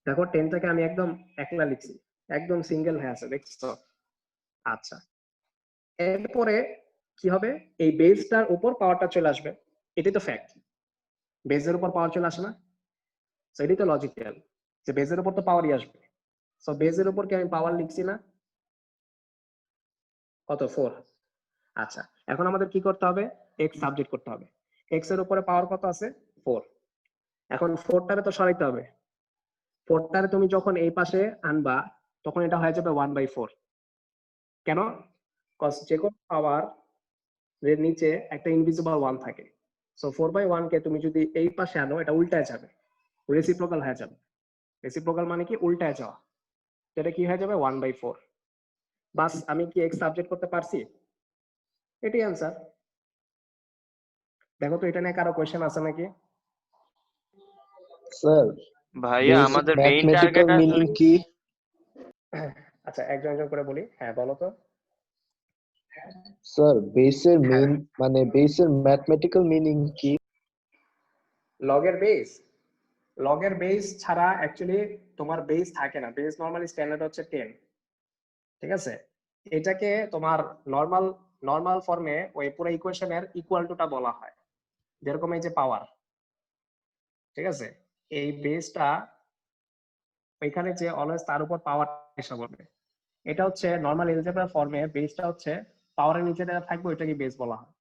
দেখো 10টাকে আমি একদম একলা লিখছি, একদম সিঙ্গেল হয়ে আছে, দেখছো? আচ্ছা, এরপরে কি হবে, এই বেসটার উপর পাওয়ারটা চলে আসবে, এটাই তো ফ্যাক্ট। বেসের উপর পাওয়ার চলে আসে না? তো এটাই তো লজিক্যাল যে বেসের উপর তো পাওয়ারই আসবে। সো বেসের উপর কি আমি পাওয়ার লিখছি না? কত? 4। আচ্ছা, এখন আমাদের কি করতে হবে, এক্স সাবজেক্ট করতে হবে। এক্স এর উপরে পাওয়ার কত আছে? 4। এখন 4টারে তো সরাইতে হবে। 4টারে তুমি যখন এই পাশে আনবা তখন এটা হয়ে যাবে 1/4। কেন? কজ যে কোনো পাওয়ার এর নিচে একটা ইনভিজিবল 1 থাকে। সো 4/1 কে তুমি যদি এই পাশে আনো এটা উল্টায় যাবে, রেসিপ্রোকাল হয়ে যাবে। রেসিপ্রোকাল মানে কি? উল্টায় যাওয়া। তো এটা কি হয়ে যাবে? 1/4। বাস, আমি কি এক্স সাবজেক্ট করতে পারছি? এটাই অ্যান্সার। দেখো তো এটা নিয়ে কারো কোয়েশ্চেন আছে নাকি? স্যার, ভাইয়া বেসিক আমাদের মেইন ম্যাথমেটিক্যাল টার্গেট মিনিং কি? আচ্ছা, একজন একজন করে বলি। হ্যাঁ বলো তো। স্যার, বেসের হ্যাঁ, মেইন মানে বেসের ম্যাথমেটিক্যাল মিনিং কি? লগের বেস, লগের বেস ছাড়া অ্যাকচুয়ালি তোমার বেস থাকে না। বেস নরমালি স্ট্যান্ডার্ড হচ্ছে 10, ঠিক আছে? এটাকে তোমার নরমাল নরমাল ফর্মে ওই পুরো ইকুয়েশনের ইকুয়াল টুটা বলা হয়। যেরকম এই যে পাওয়ার, ঠিক আছে, এই বেসটা ওইখানে যে অলওয়েজ তার উপর পাওয়ার এসে পড়বে। এটা হচ্ছে নরমাল এলজেব্রা ফর্মে বেসটা হচ্ছে পাওয়ারের নিচে যেটা থাকবে ওইটাকে বেস বলা হয়।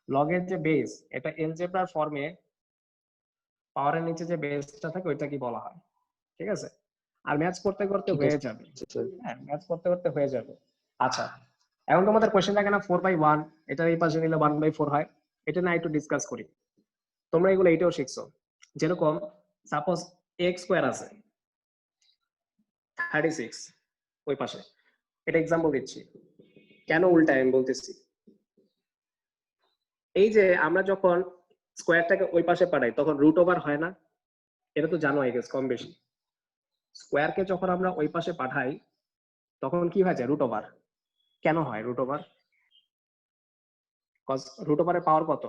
লগের যে বেস এটা এলজেব্রার ফর্মে পাওয়ারের নিচে যে বেসটা থাকে ওইটা কি বলা হয়, ঠিক আছে? আর ম্যাচ করতে করতে ঠিক হয়ে আছে যাবে। স্যার। হ্যাঁ, ম্যাচ করতে করতে হয়ে যাবে। আচ্ছা, এখন তোমাদের কোশ্চেন থাকে না 4/1, এটা এই পাশে নিলে 1/4 হয়, এটা না একটু ডিসকাস করি। তোমরা এগুলো এটাও শিখছো। যেরকম সাপোজ এক্স স্কোয়ার আছে 36 ওই পাশে, এটা এক্সাম্পল দিচ্ছি, কেন উল্টায় আমি বলতেছি। এই যে আমরা যখন স্কোয়ারটাকে ওই পাশে পাঠাই তখন রুট ওভার হয় না? এটা তো জানো আই গেস কম বেশি। স্কোয়ারকে যখন আমরা ওই পাশে পাঠাই তখন কি হয়ে যায়? Root over. কেন হয় রুট ওভার? কজ রুট ওভারের পাওয়ার কত?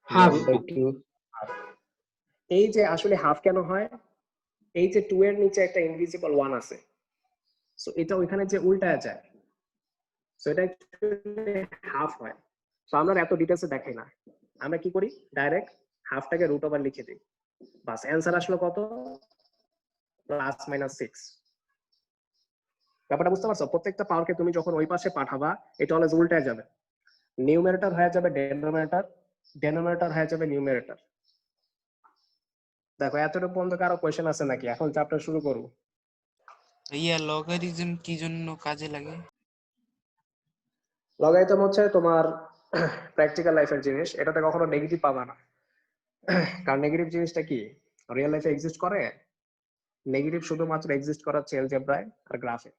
হাফ। 1/2। এই যে আসলে হাফ কেন হয়, এই যে 2 এর নিচে একটা ইনভিজিবল 1 আছে, সো এটা ওইখানে যে উল্টায় যায়, সো এটা হাফ হয়। সো আমরা এত ডিটেলসে দেখাই না, আমরা কি করি ডাইরেক্ট হাফটাকে রুট ওভার লিখে দিই, বাস অ্যান্সার আসলো কত? +-6। ব্যাপারটা বুঝতে পারছো? প্রত্যেকটা পাওয়ারকে তুমি যখন ওই পাশে পাঠাবা এটা অলওয়েজ উল্টায় যাবে। নিউমারেটর হয়ে যাবে ডেনোমিনেটর, ডেনোমিনেটর হয়ে যাবে নিউমারেটর। দেখো এতটুকু পর্যন্ত কারো কোয়েশ্চেন আছে নাকি? এখন চ্যাপ্টার শুরু করব। ভাইয়া লগারিজম কি জন্য কাজে লাগে? লগারিদম হচ্ছে তোমার প্র্যাকটিক্যাল লাইফের জিনিস, এটাতে কখনো নেগেটিভ পাবা না। কারণ নেগেটিভ জিনিসটা কি রিয়েল লাইফে এক্সিস্ট করে? নেগেটিভ শুধুমাত্র এক্সিস্ট করা হচ্ছে এলজেব্রায় আর গ্রাফে।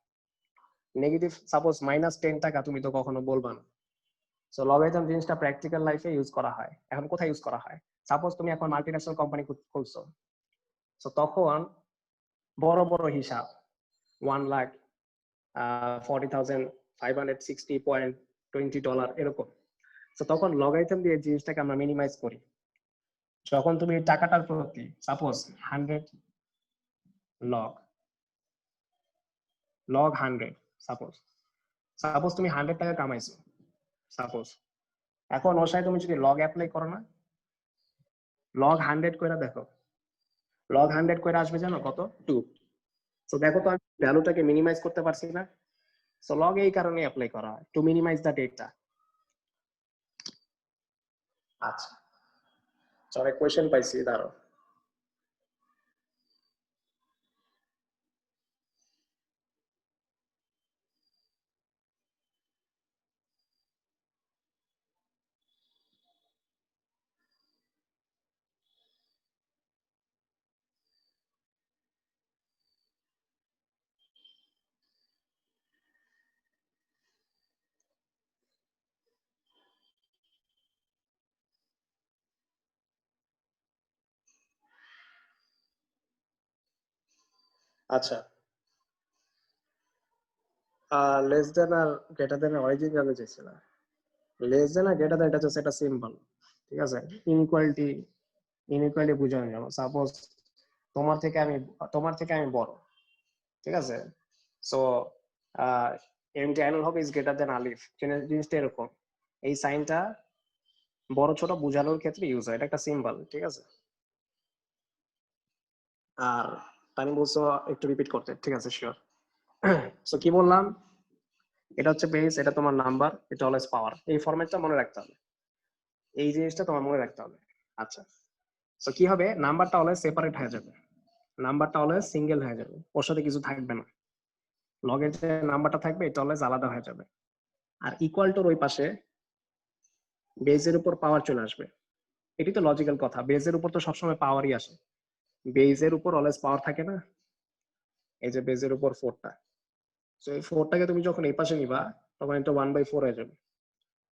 নেগেটিভ সাপোজ -10 টাকা তুমি তো কখনো বলবা না। সো লগারিদম জিনিসটা প্র্যাকটিক্যাল লাইফে ইউজ করা হয়। এখন কোথায় ইউজ করা হয়? সাপোজ তুমি এখন মাল্টিন্যাশনাল কোম্পানি খুলছো, সো তখন বড় বড় হিসাব $1,40,560.20 এরকম। তো তখন লগারিদম দিয়ে জিনিসটাকে আমরা মিনিমাইজ করি। যখন তুমি টাকাটার প্রতি সাপোজ 100 লগ 100, সাপোজ তুমি 100 টাকা কামাইছো সাপোজ, এখন ওর সাথে তুমি যদি লগ অ্যাপ্লাই করো না, লগ 100 কইরা দেখো, লগ 100 কইরা আসবে জানো কত? 2। সো দেখো তো আমি ভ্যালুটাকে মিনিমাইজ করতে পারছি না? সো লগ এই কারণে অ্যাপ্লাই করা হয়, টু মিনিমাইজ দ্য ডেটা। আচ্ছা, চলো কোয়েশ্চেন পাইছি, দাঁড়াও। আচ্ছা, লেস দেন আর গ্রেটার দেন অরিজিন জানতে চাইছিলাম। লেস দেন আর গ্রেটার দেন এটা হচ্ছে একটা সিম্বল, ঠিক আছে? ইনইকুয়ালিটি বোঝানোর জন্য। সাপোজ তোমার থেকে আমি বড়, ঠিক আছে? সো এমটি Ainul Haque is greater than Alif, জিনিসটা এরকম। এই সাইনটা বড় ছোট বোঝানোর ক্ষেত্রে ইউজ হয়, এটা একটা সিম্বল, ঠিক আছে? আর আমি বলছো একটু রিপিট করতে, ঠিক আছে? শিওর। সো কি বললাম, এটা হচ্ছে বেস, এটা তোমার নাম্বার, এটা অলওয়েজ পাওয়ার। এই ফরম্যাটটা মনে রাখতে হবে, এই জিনিসটা তোমার মনে রাখতে হবে। আচ্ছা, সো কি হবে, নাম্বারটা অলওয়েজ সেপারেট হয়ে যাবে, নাম্বারটা অলওয়েজ সিঙ্গেল হয়ে যাবে, ওর সাথে কিছু থাকবে না। লগের যে নাম্বারটা থাকবে এটা অলওয়েজ আলাদা হয়ে যাবে। আর ইকুয়াল টুর ওই পাশে বেজের উপর পাওয়ার চলে আসবে। এটি তো লজিক্যাল কথা, বেজের উপর তো সবসময় পাওয়ারই আসে, বেজের উপর অলওয়েজ পাওয়ার থাকে না? এই যে বেজের উপর 4টা, সো এই 4টাকে তুমি যখন এই পাশে নিবা তখন এটা 1/4 হয়ে যাবে।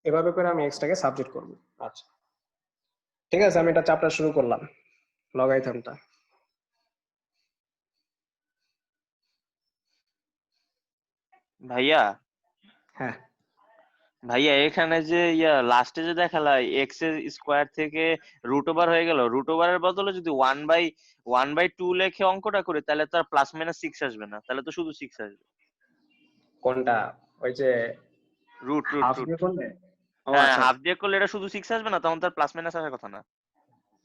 এভাবে করে আমি এক্সটাকে সাবজেক্ট করব। আচ্ছা, ঠিক আছে, আমি এটা চ্যাপ্টার শুরু করলাম, লগারিথমটা। ভাইয়া হ্যাঁ, ভাইয়া এখানে যে লাস্টে যে দেখালা এক্স এর স্কোয়ার থেকে রুট ওভার হয়ে গেল, রুট ওভারের বদলে যদি 1/2 লেখে অঙ্কটা করে, তাহলে তার প্লাস মাইনাস 6 আসবে না, তাহলে তো শুধু 6 আসবে। কোনটা? ওই যে রুট রুট হাফ রুট দিয়ে করলে? ও হ্যাঁ, আচ্ছা, হাফ দিয়ে করলে এটা শুধু 6 আসবে না, তখন তার প্লাস মাইনাস আসার কথা না।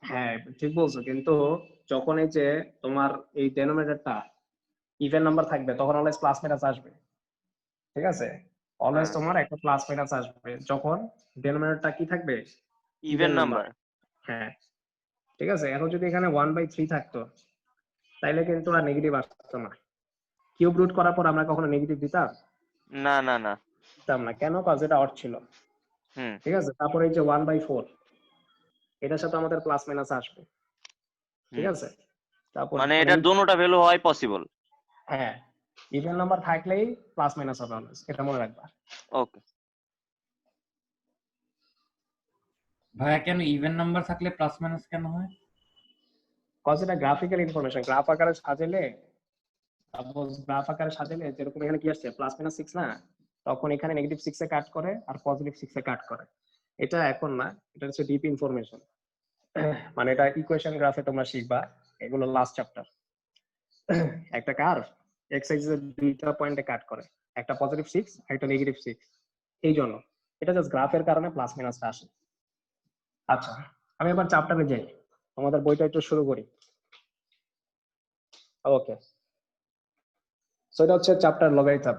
হ্যাঁ ঠিক বলছো, কিন্তু যখন এই যে তোমার এই ডেনোমিনেটরটা ইভেন নাম্বার থাকবে তখন অলওয়েজ প্লাস মাইনাস আসবে, ঠিক আছে? অলওয়েজ হ্যাঁ, তোমার একটা প্লাস মাইনাস আসবে যখন ডেনোমিনেটরটা কি থাকবে, ইভেন ইভেন নাম্বার। নাম্বার। হ্যাঁ, ঠিক আছে। এখন যদি এখানে 1/3 থাকতো তাইলে কিন্তু আর নেগেটিভ আসতো না। কিউব রুট করার পর আমরা কখনো নেগেটিভ দিতাম না না না। দিতাম না, কেন? কাজ এটা অড ছিল, হুম ঠিক আছে? তারপরে এই যে 1/4, এটার সাথে আমাদের প্লাস মাইনাস আসবে, ঠিক হুম আছে? তারপর মানে মানে এটার দোনোটা ভ্যালু হয় পসিবল। হ্যাঁ, ইভেন নাম্বার থাকলেই প্লাস মাইনাস হবে অলওয়েজ, এটা মনে রাখবা। ওকে। ভাইয়া কেন ইভেন নাম্বার থাকলে প্লাস মাইনাস কেন হয়? কজ এটা গ্রাফিক্যাল ইনফরমেশন, গ্রাফ আকারে সাজালে, সাপোজ গ্রাফ আকারে সাজালে যেরকম এখানে কি আসছে প্লাস মাইনাস 6 না, তখন এখানে নেগেটিভ 6 এ কাট করে আর পজিটিভ 6 এ কাট করে। এটা এখন না, এটা হচ্ছে ডিপ ইনফরমেশন, মানে এটা ইকুয়েশন গ্রাফে তোমরা শিখবা, এগুলো লাস্ট চ্যাপ্টার। একটা কার্ভ এক্স অ্যাক্সিসের দুইটা পয়েন্টে কাট করে, একটা পজিটিভ 6 আর একটা নেগেটিভ 6, এই জন্য এটা জাস্ট গ্রাফের কারণে প্লাস মাইনাসটা আসে। আচ্ছা, আমি এবার চ্যাপ্টারে যাই, আমাদের বইটা একটু শুরু করি। ওকে, সো এটা হচ্ছে চ্যাপ্টার লগারিথম।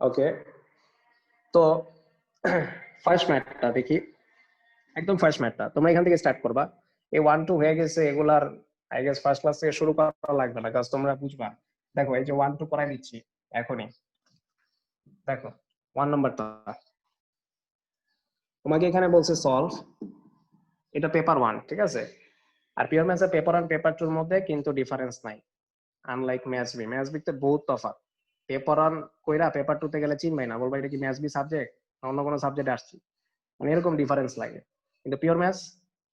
ওকে, তো ফার্স্ট ম্যাথটা দেখি, একদম ফার্স্ট ম্যাথটা তোমরা এখান থেকে স্টার্ট করবা। এই 1-2 হয়ে গেছে, এগুলার আই গেস ফার্স্ট ক্লাস থেকে শুরু করা লাগবে না, কারণ তোমরা বুঝবা। দেখো এই যে 1-2 করাই দিচ্ছি এখনই, দেখো 1 নাম্বারটা তোমাকে এখানে বলছে সলভ, এটা পেপার 1, ঠিক আছে? আর পিওর ম্যাথসের পেপার 1 পেপার 2 এর মধ্যে কিন্তু ডিফারেন্স নাই, আনলাইক ম্যাথস বি তে বহুত তফাৎ। পেপার 1 কইরা পেপার 2 তে গেলে চিনবাই না, বলবা এটা কি ম্যাথস বি সাবজেক্ট না অন্য কোনো সাবজেক্ট আসছি, মানে এরকম ডিফারেন্স লাগে। কিন্তু pure maths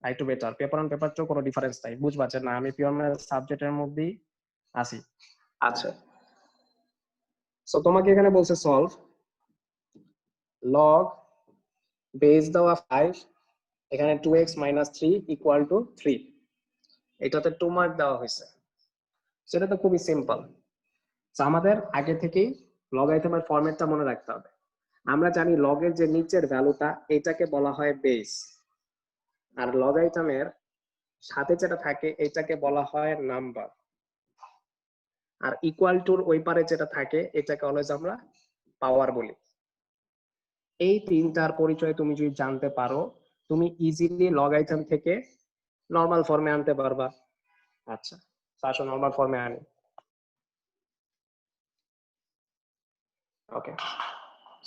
I to better, paper 1 paper 2 কোনো ডিফারেন্স নাই, বুঝবা যে না আমি পিওর ম্যাথস সাবজেক্টের মধ্যেই আছি। আচ্ছা, সো তোমাকে এখানে বলছে সলভ লগ বেস দেওয়া 5, এখানে 2x - 3 = 3, এটাতে 2 মার্ক দেওয়া হয়েছে। সেটা তো খুবই সিম্পল। আমাদের আগে থেকেই লগারিথমের ফরম্যাটটা মনে রাখতে হবে। আমরা জানি লগের যে নিচের ভ্যালুটা এটাকে বলা হয় বেস, আর লগারিথমের সাথে যেটা থাকে এটাকে বলা হয় নাম্বার, আর ইকুয়াল টুর ওই পারে যেটা থাকে এটাকে অলওয়েজ আমরা পাওয়ার বলি। এই তিনটার পরিচয় তুমি যদি জানতে পারো, তুমি ইজিলি লগারিথম থেকে নরমাল ফর্মে আনতে পারবা। আচ্ছা, আসো নরমাল ফর্মে আনি। ওকে,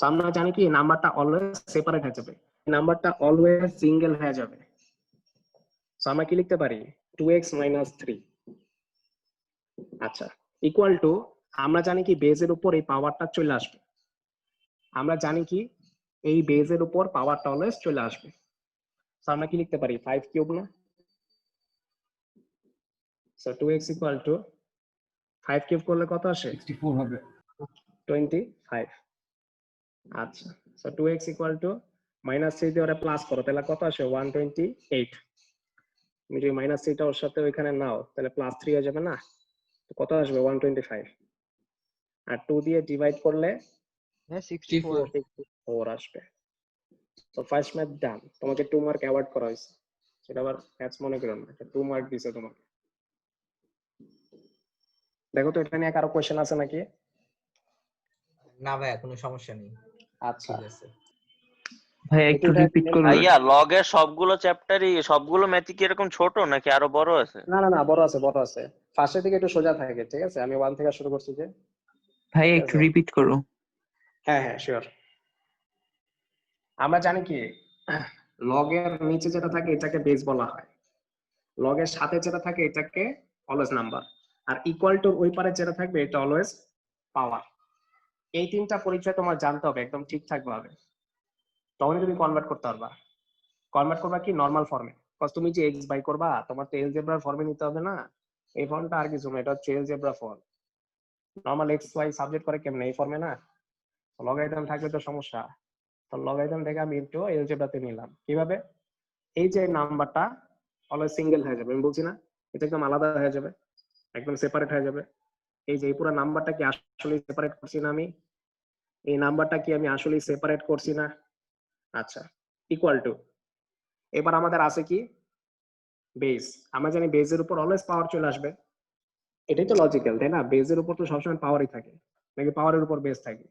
আমরা জানি কি নাম্বারটা অলওয়েজ সেপারেট হয়ে যাবে, নাম্বারটা অলওয়েজ সিঙ্গেল হয়ে যাবে। সো আমরা কি লিখতে পারি 2x - 3। আচ্ছা, ইকুয়াল টু আমরা জানি কি বেজের উপর এই পাওয়ারটা চলে আসবে, আমরা জানি কি এই বেজের উপর পাওয়ারটা অলওয়েজ চলে আসবে। সো আমরা কি লিখতে পারি 5 কিউব না? So 2x equal to 5 cube করলে কত আসে? 64 হবে। 25। আচ্ছা, সো 2x ইকুয়াল টু -3 দিয়ে ওরা প্লাস করো তাহলে কত আসে? 128। তুমি যদি -3টা ওর সাথে ওইখানে নাও তাহলে +3 হয়ে যাবে না? তো কত আসবে? 125। আর 2 দিয়ে ডিভাইড করলে 64 আসবে। তো ফার্স্ট ম্যাথ ডান। তোমাকে 2 মার্ক অ্যাওয়ার্ড করা হয়েছে। সেটা আবার ম্যাথস মনে করো না, 2 মার্ক দিছে তোমাকে। দেখো তো এটা নিয়ে কারো কোশ্চেন আছে নাকি? না ভাইয়া, কোনো সমস্যা নেই, আচ্ছা, ঠিক আছে। ভাই একটু রিপিট করবেন? ভাইয়া লগের সবগুলো চ্যাপ্টারই সবগুলো ম্যাথই কি এরকম ছোট নাকি আরো বড় আছে? না না না, বড় আছে, বড় আছে। ফার্স্টের দিকে একটু সোজা থাকে, ঠিক আছে? আমি 1 থেকে শুরু করছি যে। ভাই ঠিক একটু আছে? রিপিট করো। হ্যাঁ হ্যাঁ, শিওর। আমরা জানি কি লগের নিচে যেটা থাকে এটাকে বেস বলা হয়, লগের সাথে যেটা থাকে এটাকে অলওয়েজ নাম্বার, আর ইকুয়াল টু ওই পারে যেটা থাকবে এটা অলওয়েজ পাওয়ার। এই তিনটা পরিচয় তোমার জানতে হবে একদম ঠিকঠাক ভাবে, তখনই তুমি কনভার্ট করতে পারবা। কনভার্ট করবা কি নরমাল ফর্মে, কজ তুমি যে এক্স বাই করবা তোমার তো এলজেব্রার ফর্মে নিতে হবে না। এই ফর্মটা আর কিছু না, এটা হচ্ছে algebra form. Normal x y subject করে কেমনে এই ফর্মে না? লগারিদম থাকলে তো সমস্যা। তো লগারিদম থেকে আমি একটু এলজেব্রাতে নিলাম। কিভাবে? এই যে নাম্বারটা অলওয়েজ সিঙ্গেল হয়ে যাবে, আমি বলছি না এটা একদম আলাদা হয়ে যাবে, একদম সেপারেট হয়ে যাবে। এই যে এই পুরো নাম্বারটা কি আসলে সেপারেট করছি না আমি? এই নাম্বারটা কি আমি আসলে সেপারেট করছি না? আচ্ছা, ইকুয়াল টু, এবার আমাদের আছে কি বেস। আমরা জানি বেজের উপর অলওয়েজ পাওয়ার চলে আসবে, এটাই তো লজিক্যাল তাই না? বেজের উপর তো সবসময় পাওয়ারই থাকে, নাকি পাওয়ারের উপর বেস থাকে?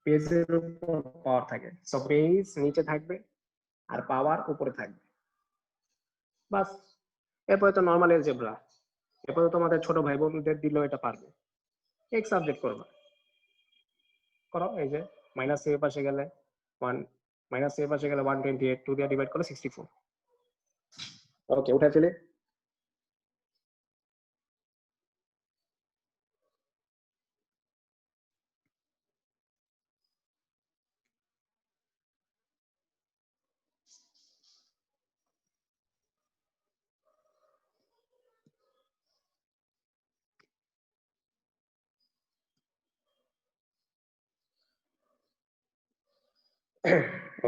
বেজের উপর পাওয়ার থাকে, সো বেস নিচে থাকবে আর পাওয়ার উপরে থাকবে, বাস। এরপরে তো নরমাল এলজেব্রা, এরপরে তোমাদের ছোট ভাই বোনদের দিলেও এটা পারবে। এক সাবজেক্ট করবা, করো। এই যে -3 এর পাশে গেলে 1, -3 এর পাশে গেলে 128, 2 দিয়ে ডিভাইড করলে 64। ওকে, উঠে ফেলে।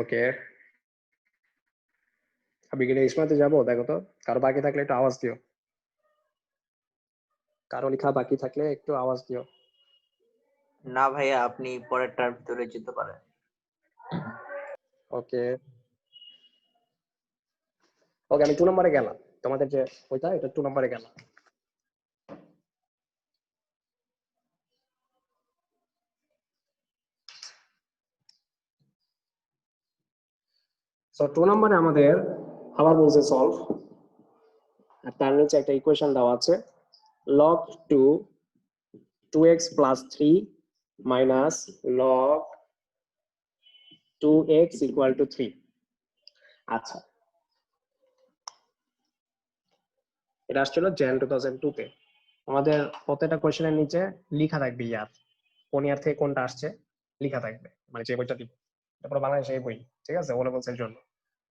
ওকে, আমি কি ইসমাতে যাবো? দেখো তো কারো বাকি থাকলে একটু আওয়াজ দিও, কারো লেখা বাকি থাকলে একটু আওয়াজ দিও। না ভাইয়া, আপনি পরেরটার ভিতরে যেতে পারেন। ওকে ওকে, আমি 2 নম্বরে গেলাম। তোমাদের যে ওইটা, এটা 2 নম্বরে গেলাম। সো 2 নম্বরে আমাদের আবার বলছে সলভ, আর তার নিচে একটা ইকুয়েশন দেওয়া আছে log 2x plus 3 minus log 2x equal to 3। আচ্ছা, এটা আসছিল jan 2002 তে। আমাদের প্রত্যেকটা কোশ্চেনের নিচে লেখা থাকবে ইয়ার, কোন ইয়ার থেকে কোনটা আসছে লেখা থাকবে, মানে যে বইটা দিব। তারপর বাংলাদেশ এই বই, ঠিক আছে, ও লেভেলসের জন্য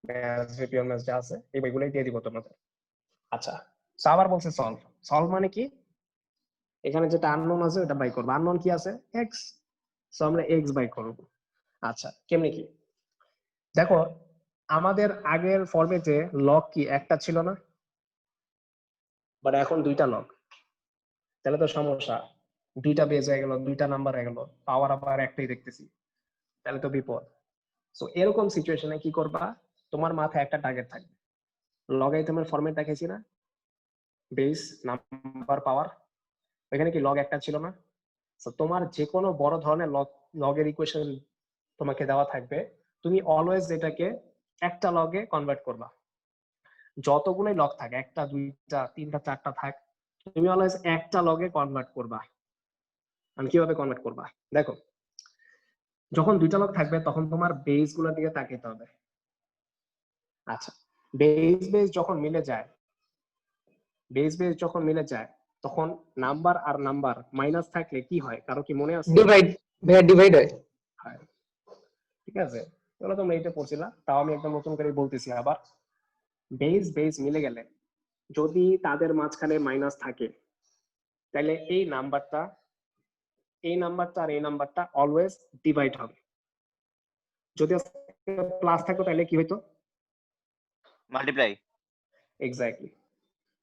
ম্যাথস পিওর ম্যাথস যা আছে এই বইগুলোই দিয়ে দিব তোমাদের। আচ্ছা, সো আবার বলছে সলভ। সলভ মানে কি? এখানে যেটা আননোন আছে ওটা বাই করব। আননোন কি আছে? x, সো আমরা x বাই করব। আচ্ছা, কেমনে কি? দেখো আমাদের আগের ফরম্যাটে লগ কি একটা ছিল না, বাট এখন 2টা লগ, তাহলে তো সমস্যা। 2টা বেজ হয়ে গেল, 2টা নাম্বার হয়ে গেল, পাওয়ার আবার একটাই দেখতেছি, তাহলে তো বিপদ। সো এরকম সিচুয়েশনে কি করবা? তোমার মাথায় একটা টার্গেট থাকবে। লগারিদমের ফরম্যাট দেখেছি না, বেস নাম্বার পাওয়ার, এখানে কি লগ একটা ছিল না? তো তোমার যে কোনো বড় ধরনের লগের ইকুয়েশন তোমাকে দেওয়া থাকবে, তুমি অলওয়েজ এটাকে একটা লগে কনভার্ট করবা। যতগুলোই লগ থাকে, 1টা 2টা 3টা 4টা থাক, তুমি অলওয়েজ একটা লগে কনভার্ট করবা। আমি কিভাবে কনভার্ট করবা? দেখো, যখন 2টা লগ থাকবে তখন তোমার বেস গুলোর দিকে তাকাতে হবে। আচ্ছা, বেস যখন মিলে যায়, বেস যখন মিলে যায় তখন নাম্বার আর নাম্বার মাইনাস থাকলে কি হয়? কারো কি মনে আছে? ডিভাইড, ভাইয়া ডিভাইড হয়। হয়। ঠিক আছে, এগুলো তোমরা এইটা পড়ছিলা, তাও আমি একদম নতুন করে বলতেছি আবার। বেস বেস মিলে গেলে যদি তাদের মাঝখানে মাইনাস থাকে, তাহলে এই নাম্বারটা আর এই নাম্বারটা অলওয়েজ ডিভাইড হবে। যদি প্লাস থাকতো তাহলে কি হইতো? মাল্টিপ্লাই। এক্স্যাক্টলি,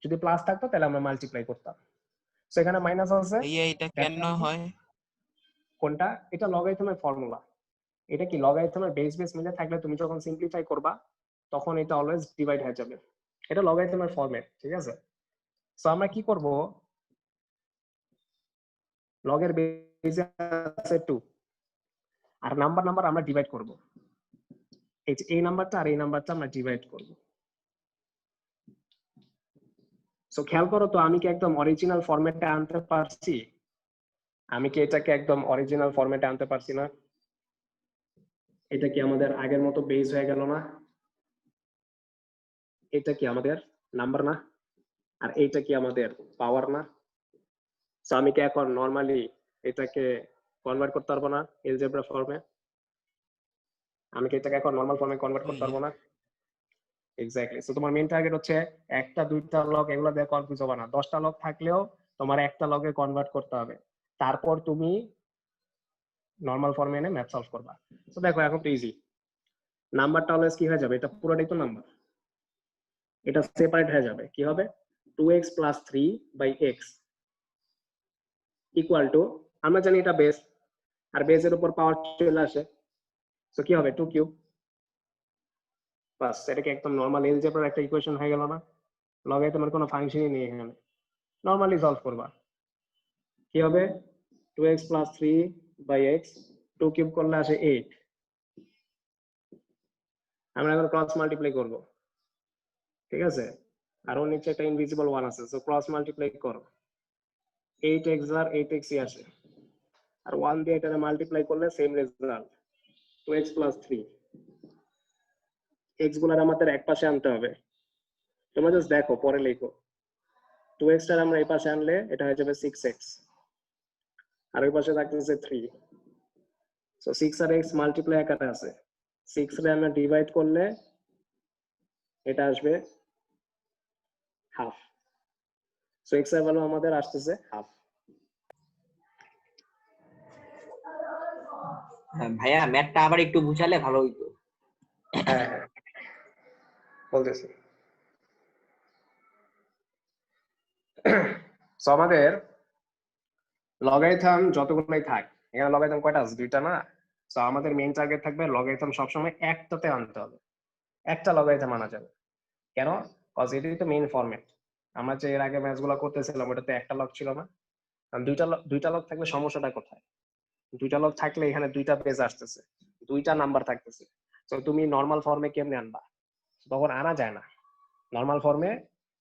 যদি প্লাস থাকতো তাহলে আমরা মাল্টিপ্লাই করতাম। সেখানে মাইনাস আছে, ভাইয়া এটা কেন হয়? কোনটা? এটা লগারিথমের ফর্মুলা। এটা কি লগারিথমের বেস বেস মিলে থাকলে তুমি যখন সিম্পলিফাই করবা তখন এটা অলওয়েজ ডিভাইড হয়ে যাবে। এটা লগারিথমের ফর্মেট, ঠিক আছে? সো আমরা কি করব, লগের বেসে আছে 2 আর নাম্বার আমরা ডিভাইড করব। এই নাম্বারটা আর এই নাম্বারটা আমরা ডিভাইড করব। সো খেয়াল করো তো, আমি কি একদম অরিজিনাল ফরম্যাটে আনতে পারছি? আমি কি এটাকে একদম অরিজিনাল ফরম্যাটে আনতে পারছি না? এটা কি আমাদের আগের মতো বেস হয়ে গেল না? এটা কি আমাদের নাম্বার না? আর এইটা কি আমাদের পাওয়ার না? সো আমি কি এখন নরমালি এটাকে কনভার্ট করতে পারবো না এলজেব্রা ফর্মে? আমি কি এটাকে এখন নরমাল ফর্মে কনভার্ট করতে পারবো না? এক্স্যাক্টলি। সো তোমার মেইন টার্গেট হচ্ছে একটা দুইটা লগ এগুলো দিয়ে কনফিউজ হবে না। 10টা লগ থাকলেও তোমার একটা লগে কনভার্ট করতে হবে, তারপর তুমি নরমাল ফর্মে এনে ম্যাথ সলভ করবা। তো দেখো এখন তো ইজি, নাম্বারটা অলওয়েজ কি হয়ে যাবে, এটা পুরোটাই তো নাম্বার, এটা সেপারেট হয়ে যাবে। কি হবে? 2x + 3/x ইকুয়াল টু, আমরা জানি এটা বেস, আর বেসের উপর পাওয়ার চলে আসে, তো কি হবে 2 কিউব। বাস, এটা কি একদম নরমাল এলজেব্রার একটা ইকুয়েশন হয়ে গেল না? লগারিথমের কোনো ফাংশনই নেই এখানে, নরমালি সলভ করবা। কি হবে? 2x + 3/x 2 কিউব করলে আসে 8। আমরা এখন ক্রস মাল্টিপ্লাই করব, ঠিক আছে? আর ওর নিচে একটা ইনভিজিবল 1 আছে, সো ক্রস মাল্টিপ্লাই করো, 8x আর 8x ই আসে, আর 1 দিয়ে এটা মাল্টিপ্লাই করলে সেম রেজাল্ট, 2x + 3। x গুলো আমাদের এক পাশে আনতে হবে, তোমরা জাস্ট দেখো পরে লেখো। 2x টা আমরা এই পাশে আনলে এটা হয়ে যাবে 6x, আর ওই পাশে থাকতেছে 3। সো 6 আর x মাল্টিপ্লাই আকারে আছে, 6 রে আমরা ডিভাইড করলে এটা আসবে হাফ। সো x এর ভ্যালু আমাদের আসতেছে হাফ। ভাইয়া ম্যাথটা আবার একটু বুঝালে ভালো হইতো। হ্যাঁ বলতেছি। সো আমাদের লগারিথম যতগুলোই থাক, এখানে লগারিথম কয়টা আছে? 2টা না? সো আমাদের মেইন টার্গেট থাকবে লগারিথম সবসময় একটাতে আনতে হবে, একটা লগারিথম আনা যাবে। কেন? কজ এটাই তো মেইন ফরম্যাট। আমরা যে এর আগে ম্যাচগুলো করতেছিলাম ওটাতে একটা লগ ছিল না, কারণ দুইটা লগ থাকলে সমস্যাটা কোথায়? 2টা লগ থাকলে এখানে 2টা পেজ আসতেছে, 2টা নাম্বার থাকতেছে, তো তুমি নরমাল ফর্মে কেমনে আনবা? তখন আনা যায় না, নরমাল ফর্মে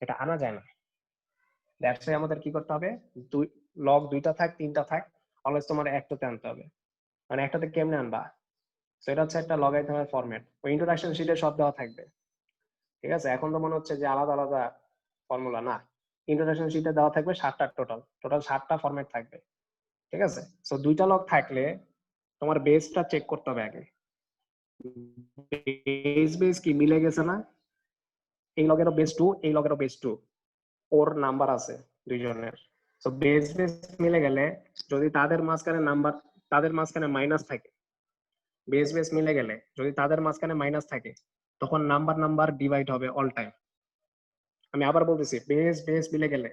এটা আনা যায় না। দ্যাটস ওয়াই আমাদের কি করতে হবে, লগ 2টা থাক 3টা থাক, অলওয়েজ তোমার একটাতে আনতে হবে। মানে একটাতে কেমনে আনবা? সেটা হচ্ছে একটা লগারিথমের ফরম্যাট, ওই ইন্ট্রোডাকশন শিটে সব দেওয়া থাকবে, ঠিক আছে? এখন তো মনে হচ্ছে যে আলাদা আলাদা ফর্মুলা, না, ইন্ট্রোডাকশন শিটে দেওয়া থাকবে 7টা, টোটাল 7টা ফরম্যাট থাকবে, ঠিক আছে? সো 2টা লগ থাকলে তোমার বেসটা চেক করতে হবে আগে, বেস কি মিলে গেছে না? এই লগেরও বেস 2, এই লগেরও বেস 2, ওর নাম্বার আছে দুইজনের। সো বেস মিলে গেলে যদি তাদের মাঝখানে মাইনাস থাকে, বেস মিলে গেলে যদি তাদের মাঝখানে মাইনাস থাকে, তখন নাম্বার ডিভাইড হবে অল টাইম। আমি আবার বলতেছি, বেস মিলে গেলে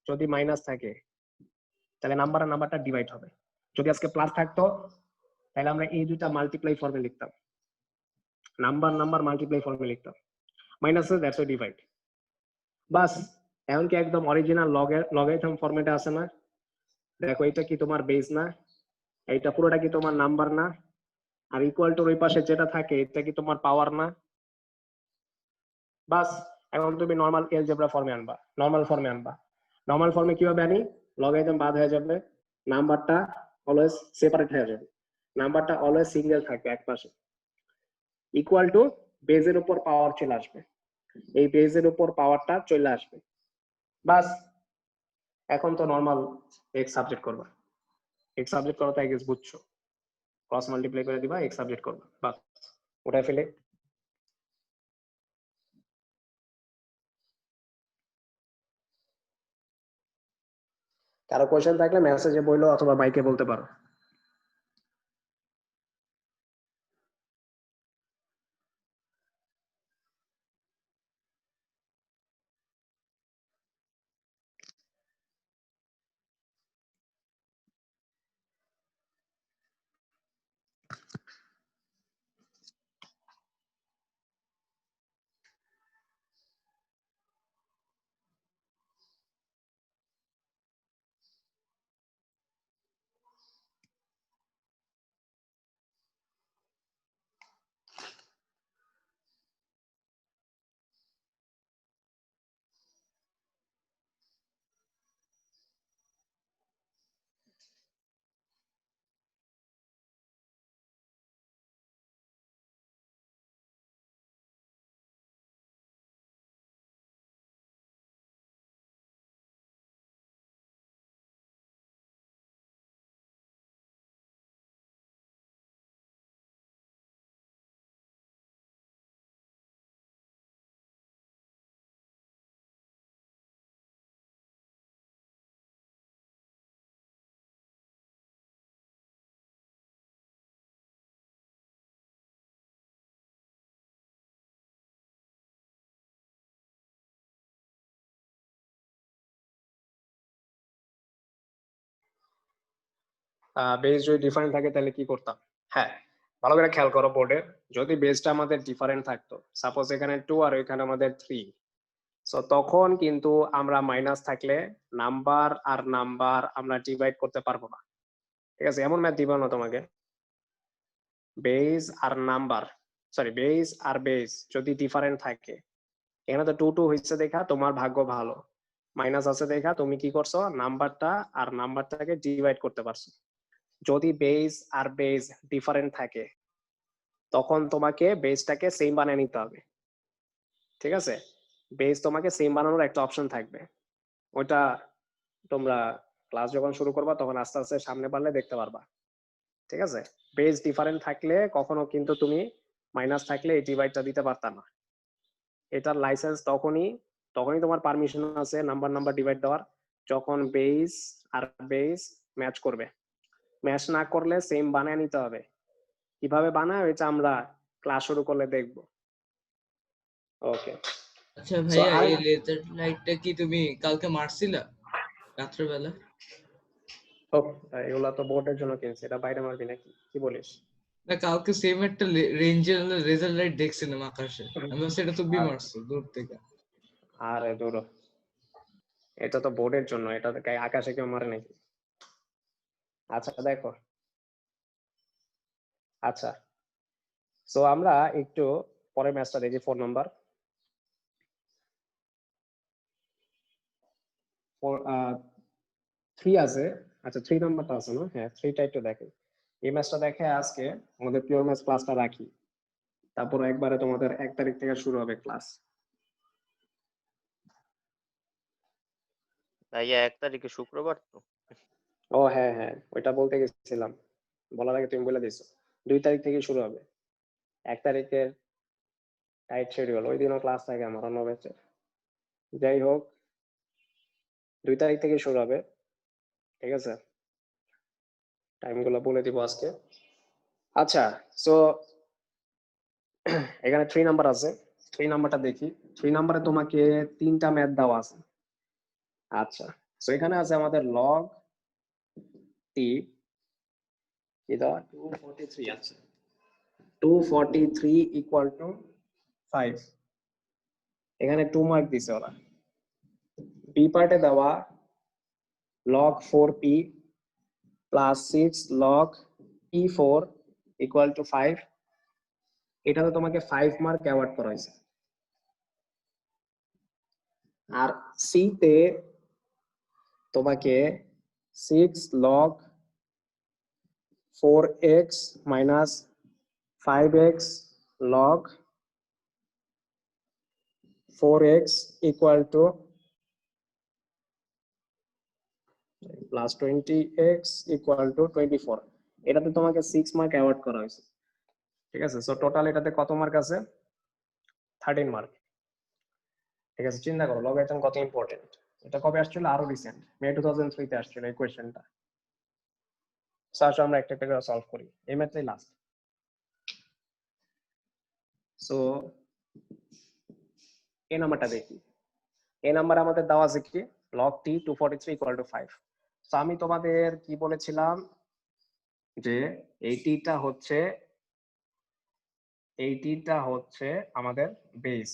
যদি মাইনাস থাকে তাহলে নাম্বারটা ডিভাইড হবে। যদি আজকে প্লাস থাকতো তাহলে আমরা এই দুইটা মাল্টিপ্লাই ফর্মে লিখতাম, নাম্বার মাল্টিপ্লাই ফর্মে লিখতাম, মাইনাস দ্যাটস ওয়াই ডিভাইড। বাস, এখন কি একদম অরিজিনাল লগারিথম ফরম্যাটে আছে না? দেখো এটা কি তোমার বেস না? এইটা পুরোটা কি তোমার নাম্বার না? আর ইকুয়াল টু ওই পাশে যেটা থাকে এটা কি তোমার পাওয়ার না? বাস, এখন তুমি নরমাল এলজেব্রা ফর্মে আনবা, নরমাল ফর্মে কিভাবে আনি? লগারিথম বাদ হয়ে যাবে, নাম্বারটা অলওয়েজ সেপারেট হয়ে যাবে, নাম্বারটা অলওয়েজ সিঙ্গেল থাকবে এক পাশে, ইকুয়াল টু বেজের উপর পাওয়ার চলে আসবে, এই বেজের উপর পাওয়ারটা চলে আসবে। বাস, এখন তো নরমাল এক্স সাবজেক্ট করবা, এক্স সাবজেক্ট করো তো আই গেস বুঝছো। ক্রস মাল্টিপ্লাই করে দিবা, x আপডেট করবা, বাস ওটাই ফেলে। কারো কোয়েশ্চেন থাকলে মেসেজে বললো অথবা মাইকে বলতে পারো। বেস যদি ডিফারেন্ট থাকে তাহলে কি করতাম? হ্যাঁ, ভালো করে খেয়াল করো বোর্ডে, যদি বেসটা আমাদের ডিফারেন্ট থাকতো, সাপোজ এখানে 2 আর এখানে আমাদের 3, সো তখন কিন্তু আমরা মাইনাস থাকলে নাম্বার আর নাম্বার আমরা ডিভাইড করতে পারবো না। ঠিক আছে, এমন ম্যাথ দিব না তোমাকে। বেস আর নাম্বার, সরি বেস আর বেস যদি ডিফারেন্ট থাকে, এখানে তো 2 2 হয়েছে দেখা তোমার ভাগ্য ভালো, মাইনাস আছে দেখা তুমি কি করছো, নাম্বারটা আর নাম্বারটাকে ডিভাইড করতে পারছো। যদি বেস আর বেস ডিফারেন্ট থাকে তখন তোমাকে বেসটাকে সেম বানিয়ে নিতে হবে। ঠিক আছে, বেস তোমাকে সেম বানানোর একটা অপশন থাকবে, ওইটা তোমরা ক্লাস যখন শুরু করবা তখন আস্তে আস্তে সামনে বাড়লে দেখতে পারবা। ঠিক আছে, বেস ডিফারেন্ট থাকলে কখনো কিন্তু তুমি মাইনাস থাকলে এই ডিভাইডটা দিতে পারতা না। এটার লাইসেন্স তখনই তোমার পারমিশন আছে নাম্বার নাম্বার ডিভাইড দেওয়ার, যখন বেস আর বেস ম্যাচ করবে। ম্যাচ না করলে সেম বানিয়ে নিতে হবে। কিভাবে বানায় এটা আমরা ক্লাস শুরু করলে দেখব। ওকে, আচ্ছা ভাইয়া, এই লেজার লাইটটা কি তুমি কালকে মারছিলা রাত্রেবেলা? ওকে, এগুলা তো বোর্ডের জন্য কিনছি, এটা বাইরে মারবি নাকি, কি বলিস? না, কালকে সেম একটা রেঞ্জের লেজার লাইট দেখছিলাম আকাশে, আমি সেটা তুমি মারছো দূর থেকে। আরে দূর, এটা তো বোর্ডের জন্য, এটা তো আকাশে কেউ মারে নাকি? আচ্ছা দেখো, আচ্ছা সো আমরা একটু পরের ম্যাচটা দেখি, 4 নাম্বার। 3 আছে, আচ্ছা 3 নাম্বারটা আছে না? হ্যাঁ 3টা একটু দেখে, এই ম্যাচটা দেখে আজকে আমাদের পিওর ম্যাথ ক্লাসটা রাখি, তারপর একবারে তোমাদের 1 তারিখ থেকে শুরু হবে ক্লাস। ভাইয়া 1 তারিখে শুক্রবার তো? ও হ্যাঁ হ্যাঁ, ওইটা বলতে গেছিলাম, বলার আগে তুমি বলে দিছো। 2 তারিখ থেকে শুরু হবে, 1 তারিখের টাইট শিডিউল, ওই দিনও ক্লাস থাকে আমার অন্য ব্যাচে। যাই হোক, 2 তারিখ থেকে শুরু হবে। ঠিক আছে, টাইমগুলো বলে দিব আজকে। আচ্ছা সো এখানে 3 নাম্বার আছে, 3 নাম্বারটা দেখি। 3 নাম্বারে তোমাকে 3টা ম্যাথ দেওয়া আছে। আচ্ছা সো এখানে আছে আমাদের লগ টি, কি দেওয়া 243 আছে, 243 ইকুয়াল টু 5, এখানে 2 মার্ক দিছে ওরা। বি পার্টে দেওয়া log 4p plus 6 log p4 equal to 5, এটাতে তোমাকে 5 মার্ক অ্যাওয়ার্ড করা হয়েছে। আর সি তে তোমাকে 6 log 4x minus 5x log 4x equal to plus 20x equal to 24, এটাতে তোমাকে 6 মার্ক অ্যাওয়ার্ড করা হয়েছে, ঠিক আছে। সো টোটাল এটাতে কত মার্ক আছে? 13 মার্ক, ঠিক আছে। চিন্তা করো লগারিদম কত ইম্পর্টেন্ট। এটা কবে আসছিল? আরো রিসেন্ট, মে 2003 তে আসছিল এই কোয়েশ্চেনটা। সো আসলে আমরা একটা একটা করে সলভ করি, এই ম্যাথটাই লাস্ট। সো এই নাম্বারটা দেখি। এই নাম্বার আমাদের দেওয়া আছে কি log t 243 = 5। সো আমি তোমাদের কি বলেছিলাম যে এই টিটা হচ্ছে আমাদের বেস,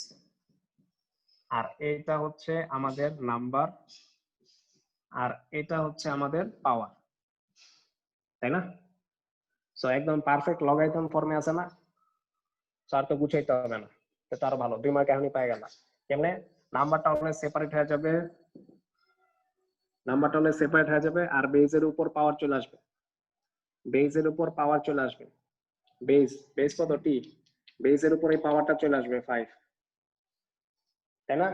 আর এটা হচ্ছে আমাদের নাম্বার, আর এটা হচ্ছে আমাদের পাওয়ার, তাই না? সো একদম পারফেক্ট লগারিদম ফর্মে আছে না? স্যার তো গুছাইতে হবে না, তো তার ভালো 2 মার্ক এখনই পাই গেল। কেমনে? নাম্বারটা অলওয়েজ সেপারেট হয়ে যাবে, আর বেজের উপর পাওয়ার চলে আসবে, বেস কত? টি, বেসের উপর এই পাওয়ারটা চলে আসবে 5, তাই না?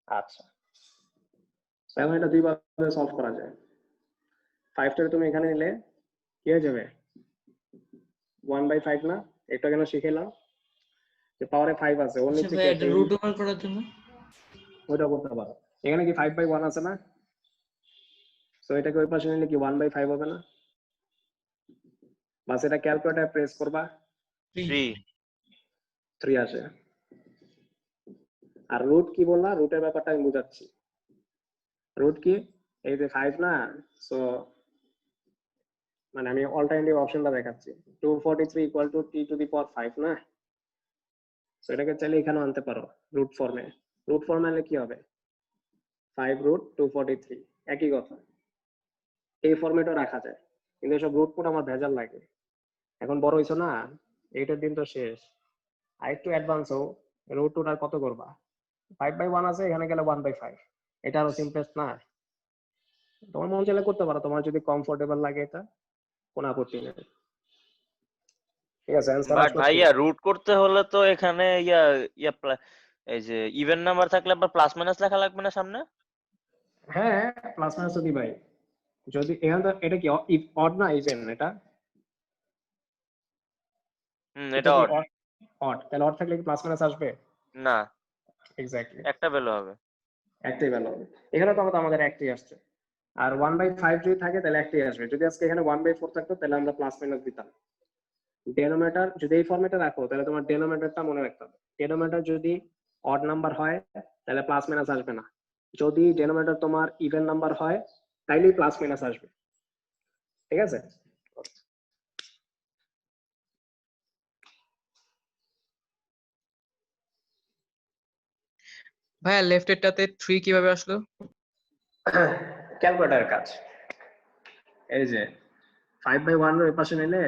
আচ্ছা, এখন এটা দুই ভাবে সলভ করা যায়। 5টাকে তুমি এখানে নিলে কি হয়ে যাবে? 1/5 না? এটা কেন শিখেলাম যে পাওয়ারে 5 আছে, ওর আচ্ছা নিচে ভাই কি এটা আছে? রুট ওভার করার জন্য ওইটা করতে পারো। এখানে কি 5/1 আছে না? সো এটাকে ওই পাশে নিলে কি 1/5 হবে না? বাস এটা ক্যালকুলেটর প্রেস করবা, 3 আসে। আর রুট কি বললা? রুটের ব্যাপারটা আমি বুঝাচ্ছি। রুট কি? এই যে 5 না, সো মানে আমি অল্টারনেটিভ অপশনটা দেখাচ্ছি। 243 = t⁵ না? সো এটাকে চাইলে এখানে আনতে পারো রুট ফর্মে। রুট ফর্মে আনলে কি হবে? 5√243, একই কথা। এই ফর্মেটও রাখা যায়, কিন্তু এসব রুট ফুট আমার ভেজাল লাগে। এখন বড় হইছো না, এইটার দিন তো শেষ, আর একটু অ্যাডভান্স হও। রুট টুট আর কত করবা? 5/1 আছে, এখানে গেলে 1/5, এটা আরো সিম্পলেস্ট না? তোমার মন চাইলে করতে পারো, তোমার যদি কমফোর্টেবল লাগে, এটা কোনো আপত্তি নেই। ঠিক আছে, অ্যান্সার বাট আসলো ভাইয়া রুট করতে হলে তো এখানে এই যে ইভেন নাম্বার থাকলে আবার প্লাস মাইনাস লেখা লাগবে না সামনে? হ্যাঁ, প্লাস মাইনাস যদি ভাই, যদি এখানে এটা কি অড না ইভেন? এটা এটা অড। অড, তাহলে অড থাকলে কি প্লাস মাইনাস আসবে? না, এক্স্যাক্টলি একটা ভ্যালু হবে। একটাই ভ্যালু হবে। এখানে তো আমাদের একটাই আসছে, আর 1/5 যদি থাকে তাহলে একটাই আসবে। যদি আজকে এখানে 1/4 থাকতো তাহলে আমরা প্লাস মাইনাস দিতাম। ডেনোমিনেটর যদি এই ফরম্যাটে রাখো তাহলে তোমার ডেনোমিনেটরটা মনে রাখতে হবে। ডেনোমিনেটর যদি অড নাম্বার হয় তাহলে প্লাস মাইনাস আসবে না, যদি ডেনোমিনেটর তোমার ইভেন নাম্বার হয় তাইলেই প্লাস মাইনাস আসবে। ঠিক আছে? ভাইয়া লেফটেরটাতে 3 কিভাবে আসলো? ক্যালকুলেটরের কাজ। এই যে 5/1 এর পাশে নিলে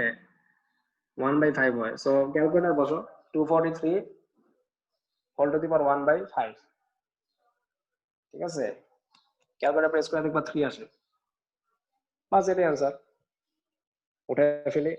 1/5 হয়, সো ক্যালকুলেটর বসো, 243 হোল টু দি পাওয়ার 1/5। ঠিক আছে, ক্যালকুলেটর প্রেস করে দেখবা 3 আসে, বাস এটাই অ্যান্সার। উঠে ফেলি।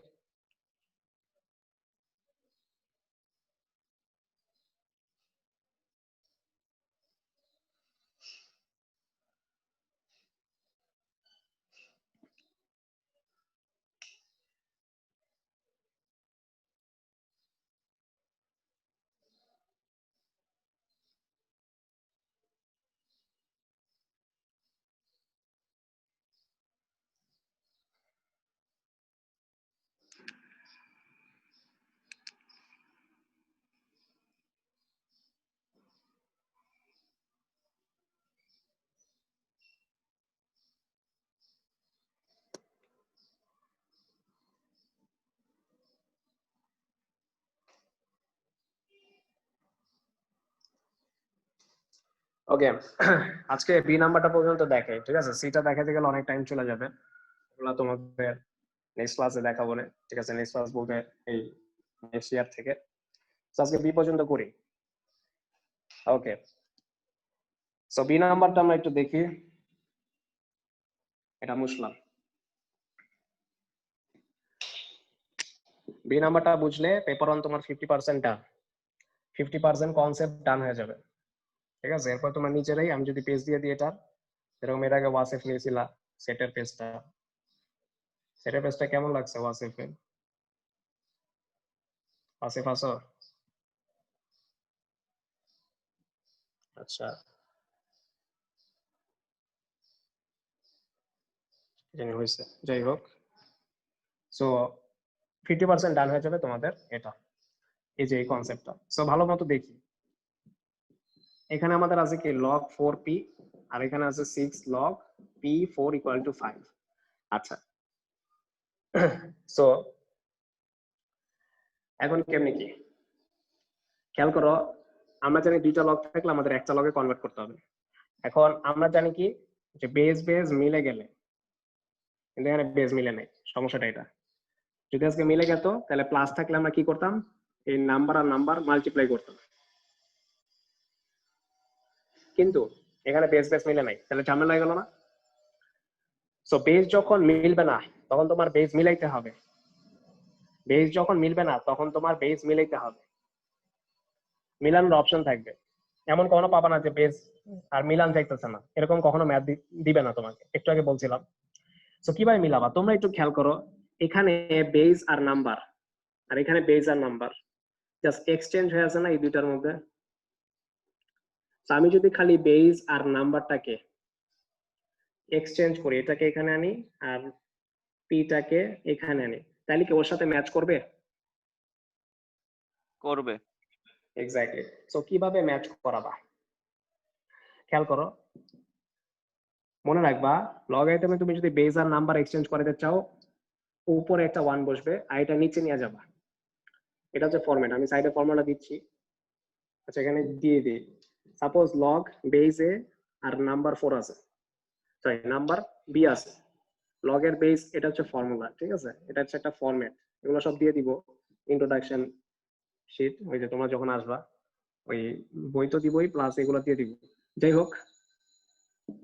ওকে, আজকে বি নাম্বারটা পর্যন্ত দেখাই। ঠিক আছে, সিটা দেখাতে গেলে অনেক টাইম চলে যাবে, ওগুলা তোমাদের নেক্সট ক্লাসে দেখাবো না। ঠিক আছে, নেক্সট ক্লাস বলতে এই নেক্সট ইয়ার থেকে। তো আজকে বি পর্যন্ত করি। ওকে, সো বি নাম্বারটা আমরা একটু দেখি। এটা মুছলাম। বি নাম্বারটা বুঝলে পেপার অন তোমার 50% ডান, 50% কনসেপ্ট ডান হয়ে যাবে। ঠিক আছে, এরপর তোমার নিজেরাই, আমি যদি পেজ দিয়ে দিই এটা, যেরকম এর আগে ওয়াসেফ নিয়েছিলা সেটের পেজটা, সেটা পেজটা কেমন লাগছে ওয়াসিফের? ওয়াসিফ আসো? আচ্ছা, জানি হয়েছে, যাই হোক। সো 50% ডান হয়ে যাবে তোমাদের এটা, এই যে এই কনসেপ্টটা। সো ভালো মতো দেখি, এখানে আমাদের আছে কি log 4p, আর এখানে আছে 6 log p4 equal to 5। আচ্ছা, সো এখন কেমনে কি খেয়াল করো, আমরা জানি দুইটা লগ থাকলে আমাদের একটা লগে কনভার্ট করতে হবে। এখন আমরা জানি কি যে বেস বেস মিলে গেলে, কিন্তু এখানে বেস মিলে নাই, সমস্যাটা এটা। যদি আজকে মিলে যেত তাহলে প্লাস থাকলে আমরা কি করতাম, এই নাম্বার আর নাম্বার মাল্টিপ্লাই করতাম, কিন্তু এখানে বেস বেস মিলে নাই, তাহলে ঝামেলা হয়ে গেল না? সো বেস যখন মিলবে না তখন তোমার বেস মিলাইতে হবে, বেস যখন মিলবে না তখন তোমার বেস মিলাইতে হবে, মিলানোর অপশন থাকবে। এমন কখনো পাবা না যে বেস আর মিলান যাইতেছে না, এরকম কখনো ম্যাথ দিবে না তোমাকে, একটু আগে বলছিলাম। সো কিভাবে মিলাবা তোমরা একটু খেয়াল করো, এখানে বেস আর নাম্বার, আর এখানে বেস আর নাম্বার জাস্ট এক্সচেঞ্জ হয়ে আছে না এই দুইটার মধ্যে। আমি যদি খালি বেস আর নাম্বারটাকে এক্সচেঞ্জ করি, এটাকে এখানে আনি আর পিটাকে এখানে আনি, তাহলে কি ওর সাথে ম্যাচ করবে? করবে। এক্স্যাক্টলি। সো কিভাবে ম্যাচ করাবা খেয়াল করো, মনে রাখবা লগারিদমে তুমি যদি বেস আর নাম্বার এক্সচেঞ্জ করতে চাও, উপরে একটা 1 বসবে আর এটা নিচে নিয়ে যাবা, এটা হচ্ছে ফরম্যাট। আমি সাইডে ফর্মুলা দিচ্ছি, আচ্ছা এখানে দিয়ে দিই। সাপোজ লগ বেস এ আর নাম্বার 4 আছে, সরি নাম্বার বি আছে, লগের বেস এটা হচ্ছে ফর্মুলা, ঠিক আছে, এটা হচ্ছে একটা ফরম্যাট। এগুলো সব দিয়ে দিব ইন্ট্রোডাকশন শীট, ওই যে তোমরা যখন আসবা ওই বই তো দিবই, প্লাস এগুলো দিয়ে দিব। যাই হোক,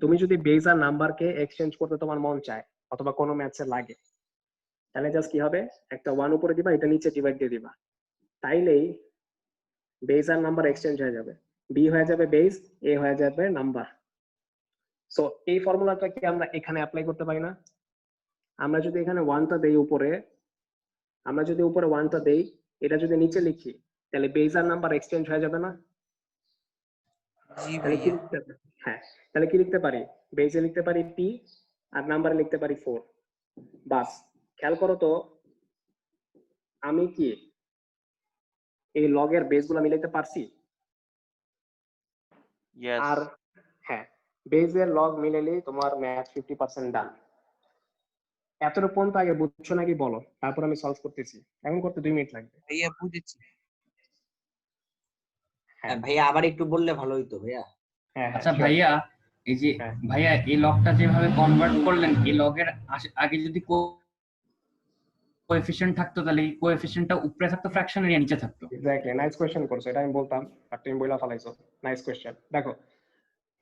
তুমি যদি বেস আর নাম্বারকে এক্সচেঞ্জ করতে তোমার মন চায় অথবা কোনো ম্যাথসে লাগে, তাহলে জাস্ট কি হবে, একটা 1 উপরে দিবা, এটা নিচে ডিভাইড দিয়ে দিবা, তাইলেই বেস আর নাম্বার এক্সচেঞ্জ হয়ে যাবে, বি হয়ে যাবে বেস, এ হয়ে যাবে নাম্বার। সো এই ফর্মুলাটা কি আমরা এখানে অ্যাপ্লাই করতে পারি না? আমরা যদি এখানে 1টা দেই উপরে, আমরা যদি উপরে 1টা দেই, এটা যদি নিচে লিখি, তাহলে বেস আর নাম্বার এক্সচেঞ্জ হয়ে যাবে না? জি তাহলে কি ভাইয়া। লিখতে পারি? হ্যাঁ, তাহলে কি লিখতে পারি, বেসে লিখতে পারি পি আর নাম্বারে লিখতে পারি 4। বাস, খেয়াল করো তো আমি কি এই লগের বেসগুলো মিলাইতে পারছি? ইয়েস। আর হ্যাঁ, বেসের লগ মিলাইলেই তোমার ম্যাথ 50% ডান। এতটুকু পর্যন্ত আগে বুঝছো নাকি বলো, তারপর আমি সলভ করতেছি, এখন করতে 2 মিনিট লাগবে। ভাইয়া বুঝেছি। হ্যাঁ ভাইয়া আবার একটু বললে ভালো হইতো ভাইয়া। হ্যাঁ আচ্ছা sure. ভাইয়া, এই যে হ্যাঁ। ভাইয়া এই লগটা যেভাবে কনভার্ট করলেন, এই লগের আগে যদি কোএফিসিয়েন্ট থাকতো তাহলে এই কোএফিসিয়েন্টটা উপরে থাকতো ফ্র্যাকশন এর নিচে থাকতো। এক্স্যাক্টলি, নাইস কোশ্চেন করছো, এটা আমি বলতাম আর তুমি বইলা ফলাইছো। Nice question. দেখো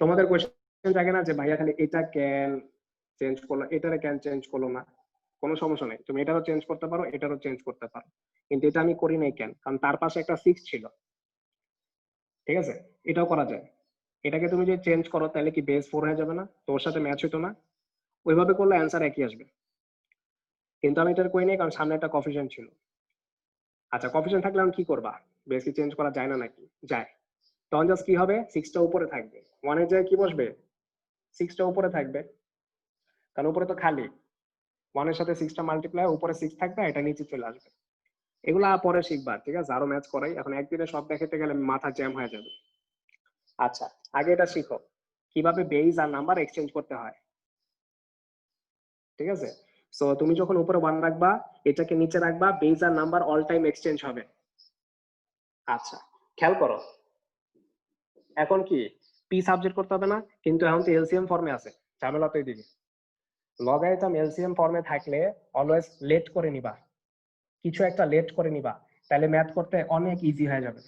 তোমাদের কোশ্চেন থাকে না যে ভাইয়া খালি এটা ক্যান চেঞ্জ করলো, এটারে ক্যান চেঞ্জ করলো না, কোনো সমস্যা নেই, তুমি এটারও চেঞ্জ করতে পারো, এটারও চেঞ্জ করতে পারো, কিন্তু এটা আমি করি নাই কেন, কারণ তার পাশে একটা 6 ছিল, ঠিক আছে, এটাও করা যায়। এটাকে তুমি যদি চেঞ্জ করো তাহলে কি বেস 4 হয়ে যাবে না, তোর সাথে ম্যাচ হইতো না? ওইভাবে করলে অ্যান্সার একই আসবে, কিন্তু আমি এটা করি নাই কারণ সামনে একটা কফিশিয়েন্ট ছিল। আচ্ছা, কফিশিয়েন্ট থাকলে আমি কি করবা, বেস কি চেঞ্জ করা যায় না নাকি? যায়। তখন জাস্ট কি হবে, 6টা উপরে থাকবে, 1 এর জায়গায় কি বসবে, 6টা উপরে থাকবে, কারণ উপরে তো খালি, 1 এর সাথে 6টা মাল্টিপ্লাই, উপরে 6 থাকবে, এটা নিচে চলে আসবে। এগুলা পরে শিখবা, ঠিক আছে, আরো ম্যাচ করাই, এখন একদিনে সব দেখাতে গেলে মাথা জ্যাম হয়ে যাবে। আচ্ছা, আগে এটা শিখো কিভাবে বেস আর নাম্বার এক্সচেঞ্জ করতে হয়, ঠিক আছে। সো তুমি যখন উপরে 1 রাখবা, এটাকে নিচে রাখবা, বেস আর নাম্বার অল টাইম এক্সচেঞ্জ হবে। আচ্ছা, খেয়াল করো, এখন কি পি সাবজেক্ট করতে হবে না, কিন্তু এখন তো এলসিএম ফর্মে আছে, ঝামেলা তো এদিকে। লগারিদম এলসিএম ফর্মে থাকলে অলওয়েজ লেট করে নিবা, কিছু একটা লেট করে নিবা, তাহলে ম্যাথ করতে অনেক ইজি হয়ে যাবে।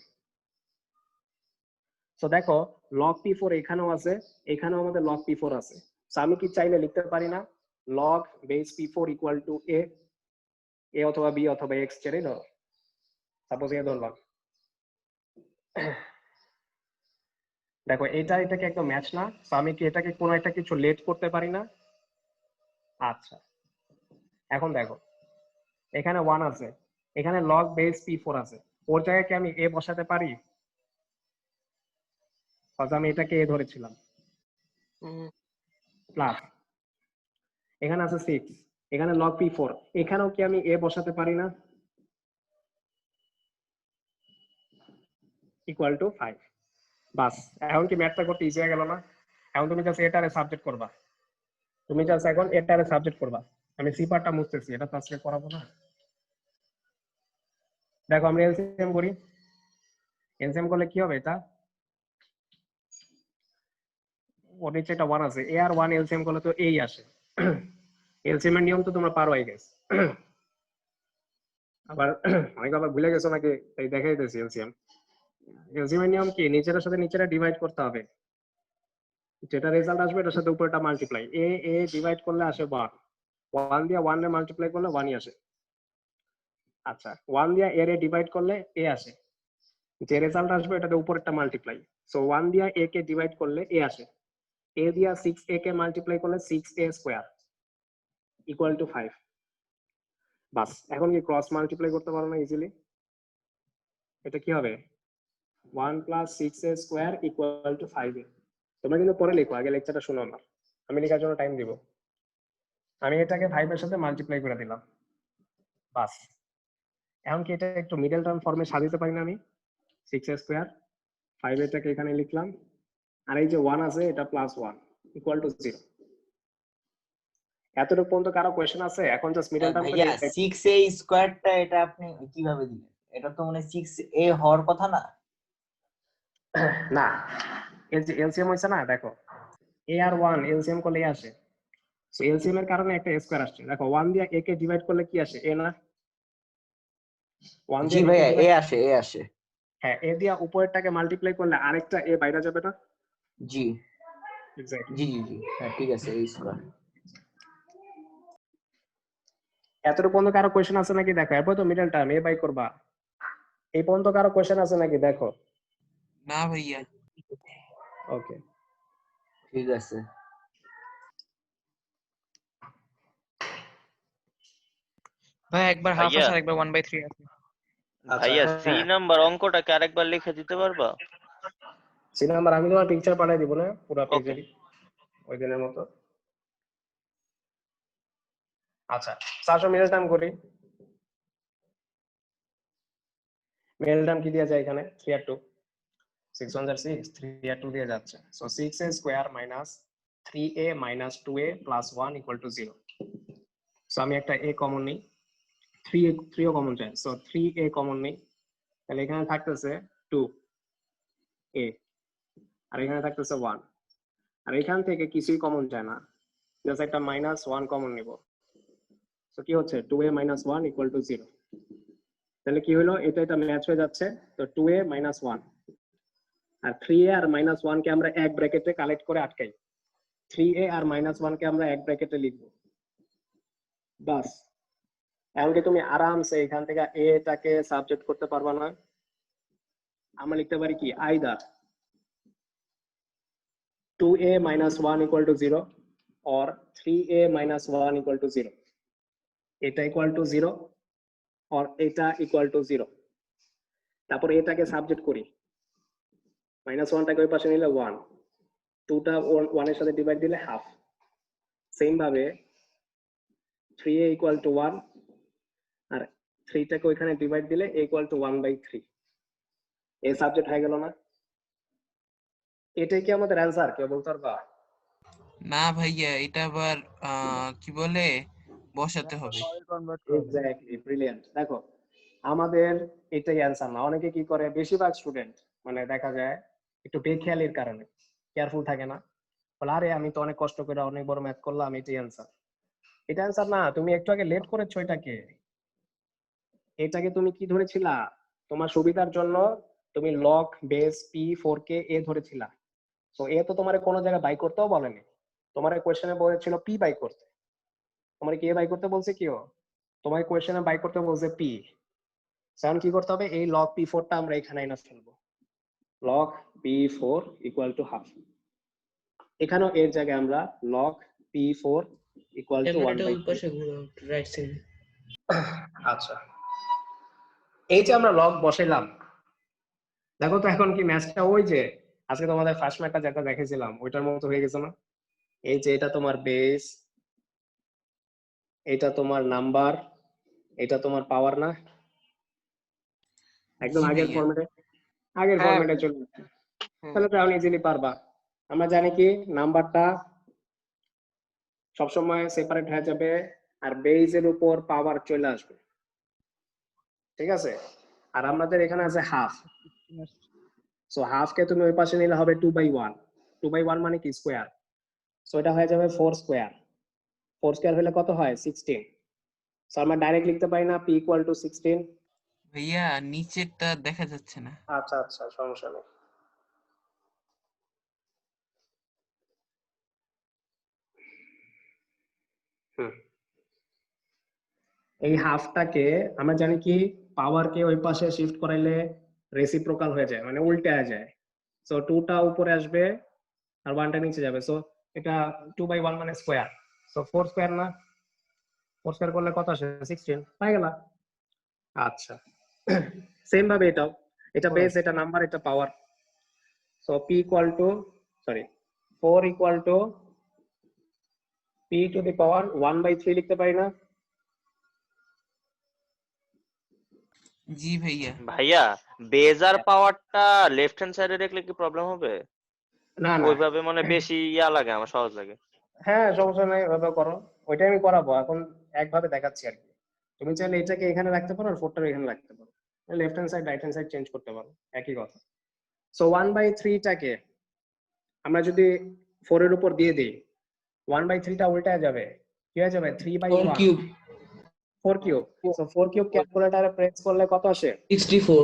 সো দেখো লগ পি4 এখানেও আছে, এখানেও আমাদের লগ পি4 আছে। সো আমি কি চাইলে লিখতে পারি না লগ বেস পি4 ইকুয়াল টু এ, এ অথবা বি অথবা এক্স ছেড়ে ধরো, সাপোজ এ ধরলাম। দেখো এটা এটাকে একদম ম্যাচ না, তো আমি কি এটাকে কোনো একটা কিছু লেট করতে পারি না? আচ্ছা, এখন দেখো এখানে 1 আছে, এখানে লগ বেস p4 আছে, ওর জায়গায় কি আমি a বসাতে পারি? অর্থাৎ আমি এটাকে a ধরেছিলাম, প্লাস এখানে আছে 6, এখানে লগ p4, এখানেও কি আমি a বসাতে পারি না? Equal to 5। বাস, এখন কি ম্যাথটা করতে ইজি হয়ে গেল না? এখন তুমি জাস্ট এটারে সাবজেক্ট করবা, তুমি জাস্ট এখন এটারে সাবজেক্ট করবা। আমি সি পার্টটা মুছতেছি, এটা তো আজকে করাবো না। দেখো আমরা এলসিএম করি, এলসিএম করলে কি হবে? এটা ওর নিচে এটা 1 আছে, এ আর 1 এলসিএম করলে তো এই আসে। এলসিএম এর নিয়ম তো তোমরা পারো আই গেস। আবার অনেকে আবার ভুলে গেছো নাকি, তাই দেখাই দিয়েছি। এলসিএম এর নিয়ম কি? নিচের সাথে নিচেরা ডিভাইড করতে হবে, যেটা রেজাল্ট আসবে এটার সাথে উপরেটা মাল্টিপ্লাই। এ এ ডিভাইড করলে আসে 1, 1 দিয়ে 1 এর মাল্টিপ্লাই করলে 1ই আসে। আচ্ছা, 1 দিয়ে এর এ ডিভাইড করলে এ আসে, যে রেজাল্ট আসবে এটাতে উপরেরটা মাল্টিপ্লাই। সো 1 দিয়ে এ কে ডিভাইড করলে এ আসে, এ দিয়া 6a কে মাল্টিপ্লাই করলে 6a স্কয়ার ইকুয়াল টু 5। বাস, এখন কি ক্রস মাল্টিপ্লাই করতে পারো না ইজিলি? এটা কি হবে? 1 plus 6a square equal to 5a। তোমরা কিন্তু পরে লিখো, আগে লেকচারটা শোনো না, আমি লেখার জন্য টাইম দিব। আমি এটাকে 5 এর সাথে মাল্টিপ্লাই করে দিলাম। বাস, এখন কি এটা একটু মিডল টার্ম ফর্মে সাজাতে পারি না আমি? 6a স্কয়ার 5 এটাকে এখানে লিখলাম, আর এই যে 1 আছে এটা প্লাস 1 ইকুয়াল টু 0। এতটুকু পর্যন্ত কারো কোয়েশ্চেন আছে? এখন জাস্ট মিডল টার্ম ভাইয়া 6a স্কয়ারটা এটা আপনি কিভাবে দিলেন? এটা তো মানে 6a হওয়ার কথা না। না, এই যে এলসিএম হইছে না, দেখো a আর 1 এলসিএম করলে a আসে, সো এলসিএম এর কারণে একটা স্কয়ার আসছে। দেখো 1 দিয়ে a কে ডিভাইড করলে কি আসে? a না? 1 জি দিয়ে ভাইয়া এ আসে, এ আসে। হ্যাঁ, a দিয়ে উপরেরটাকে মাল্টিপ্লাই করলে আরেকটা a বাইরে যাবে না? জি এক্স্যাক্টলি। জি জি জি হ্যাঁ ঠিক আছে, a স্কয়ার। এতটুকু পর্যন্ত কারো কোয়েশ্চেন আছে নাকি? দেখো এরপর তো মিডল টার্ম a বাই করবা। এই পর্যন্ত কারো কোয়েশ্চেন আছে নাকি? দেখো। না ভাইয়া। ওকে, ঠিক আছে। ভাই একবার হাফ ভাইয়া আছে আর একবার 1/3 আছে। ভাইয়া আচ্ছা, সি হ্যাঁ। নাম্বার অঙ্কটাকে আরেকবার লিখে দিতে পারবা? সি নাম্বার আমি তোমার পিকচার পাঠিয়ে দিব না পুরো ওকে। পেজেরই, ওই দিনের মতো। আচ্ছা, 400 মিডল টার্ম করি। মিডল টার্ম কি দেওয়া যায় এখানে? 3 আর 2, 6 1 6, 3 আর 2 দিয়ে যাচ্ছে। So 6a square minus 3a minus 2a plus 1 equal to 0। So আমি একটা a কমন নিই, 3 ও কমন যায়, সো 3a কমন নিই, তাহলে এখানে থাকতেছে 2a, আর এখানে থাকতেছে 1, আর এখান থেকে কিছুই কমন যায় না, জাস্ট একটা মাইনাস 1 কমন নিব। সো কি হচ্ছে? 2a minus 1 equal to 0। তাহলে কি হলো? এটা ম্যাচ হয়ে যাচ্ছে, তো 2a মাইনাস 1 আর 3a আর মাইনাস 1 কে আমরা এক ব্র্যাকেটে কালেক্ট করে আটকাই, 3a আর মাইনাস 1 কে আমরা এক ব্র্যাকেটে লিখবো। বাস, এমনকি তুমি আরামসে এখান থেকে a টাকে সাবজেক্ট করতে পারবা না? আমরা লিখতে পারি কি? Either 2a minus 1 equal to 0 or 3a minus 1 equal to 0. এটা equal to 0 or এটা equal to 0. তারপর এটাকে সাবজেক্ট করি, মাইনাস 1টাকে ওই পাশে নিলে 1, 2টা 1 এর সাথে ডিভাইড দিলে হাফ। সেম ভাবে 3a equal to 1 আর 3টাকে ওইখানে ডিভাইড দিলে a equal to 1/3। এই সাবজেক্ট হয়ে গেল না? এটাই কি আমাদের অ্যানসার? কেউ বলতে পারবা? না ভাইয়া, এটা আবার কি বলে বসাতে হবে। Exactly, brilliant. দেখো আমাদের এটাই অ্যানসার না। অনেকে কি করে, বেশিরভাগ স্টুডেন্ট মানে দেখা যায় একটু বেখেয়ালির কারণে কেয়ারফুল থাকে না, বলে আরে আমি তো অনেক কষ্ট করে অনেক বড় ম্যাথ করলাম, এটাই অ্যানসার। এটা অ্যানসার না, তুমি একটু আগে লেট করেছো। এটাকে তুমি কি ধরেছিলা? তোমার সুবিধার জন্য তুমি লগ বেস p4 কে a ধরেছিলা। সো এ তো তোমার কোনো জায়গায় বাই করতেও বলেনি, তোমার কোয়েশ্চেনে বলেছিল p বাই করতে। তোমার কি a বাই করতে বলছে? কেউ তোমার কোয়েশ্চেনে বাই করতে বলছে p। এখন কি করতে হবে? এই log p4 টা আমরা এখানে এনে ফেলবো, log p4 equal to half. এখানেও এর জায়গায় আমরা log p4 ইকুয়াল টু 1 ক্যামেরাটা বাই ওই পাশে ঘুরাও রাইট সাইডে। আচ্ছা, এই যে আমরা লগ বসাইলাম, দেখো তো এখন কি ম্যাচটা ওই যে আজকে তোমাদের ফার্স্ট ম্যাচটা যেটা দেখেছিলাম ওইটার মতো হয়ে গেছে না? এই যে এটা তোমার বেস, এটা তোমার নাম্বার, এটা তোমার পাওয়ার না? একদম জি আগের ভাইয়া। ফরম্যাটে হ্যাঁ চলে যাচ্ছে। হ্যাঁ। তাহলে তো এখন ইজিলি পারবা। আমরা জানি কি নাম্বারটা সবসময় সেপারেট হয়ে যাবে আর বেজের উপর পাওয়ার চলে আসবে, ঠিক আছে? আর আমাদের এখানে আছে হাফ, সো হাফকে তুমি ওই পাশে নিলে হবে 2/1, 2/1 মানে কি স্কোয়ার, সো এটা হয়ে যাবে 4 স্কোয়ার, 4 স্কোয়ার হলে কত হয় 16, সো আমরা ডাইরেক্ট লিখতে পারি না p ইকুয়াল টু 16। ভাইয়া নিচেরটা দেখা যাচ্ছে না। আচ্ছা আচ্ছা, সমস্যা নেই। এই হাফটাকে আমরা জানি কি পাওয়ারকে ওই পাশে শিফট করাইলে রেসিপ্রোকাল হয়ে যায়, মানে উল্টে যায়। সো 2টা উপরে আসবে আর 1টা নিচে যাবে, সো এটা 2/1 মানে স্কোয়ার, সো 4 স্কোয়ার না? 4 স্কোয়ার করলে কত আসে 16, পাই গেল। আচ্ছা, সেম ভাবে এটাও, এটা বেস, এটা নাম্বার, এটা power, so p equal to 4 equal to p to the power 1/3 লিখতে পারি না? জি ভাইয়া। ভাইয়া বেজ আর পাওয়ারটা লেফট হ্যান্ড সাইডে রাখলে কি প্রবলেম হবে? না না, ওইভাবে মানে বেশি লাগে, আমার সহজ লাগে। হ্যাঁ সমস্যা নেই, ওইভাবে করো, ওইটাই আমি করাবো। এখন একভাবে দেখাচ্ছি আর কি। তুমি চাইলে এটাকে এখানে রাখতে পারো আর 4টা এখানে রাখতে পারো, left hand side right hand side change করতে পারো, একই কথা। সো 1/3টাকে আমরা যদি 4 এর উপর দিয়ে দিই, 1/3টা উল্টায় যাবে, কি হয়ে যাবে 3/1, 4 কিউব 4 কিউব। সো 4 কিউব ক্যালকুলেটরে প্রেস করলে কত আসে? 64।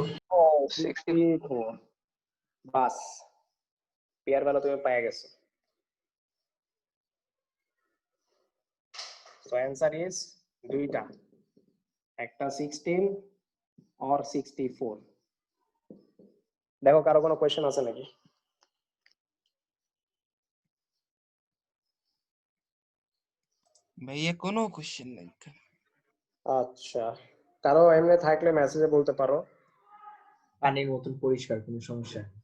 64। বাস, পেয়ার ভ্যালু তুমি পেয়ে গেছো। So answer is দুইটা, একটা 16 or 64। দেখো কারো কোনো কোয়েশ্চেন আছে নাকি? ভাইয়া কোনো কোশ্চেন নাই। আচ্ছা, কারো এমনি থাকলে মেসেজে বলতে পারো। পানির মতন পরিষ্কার, কোনো সমস্যা নেই।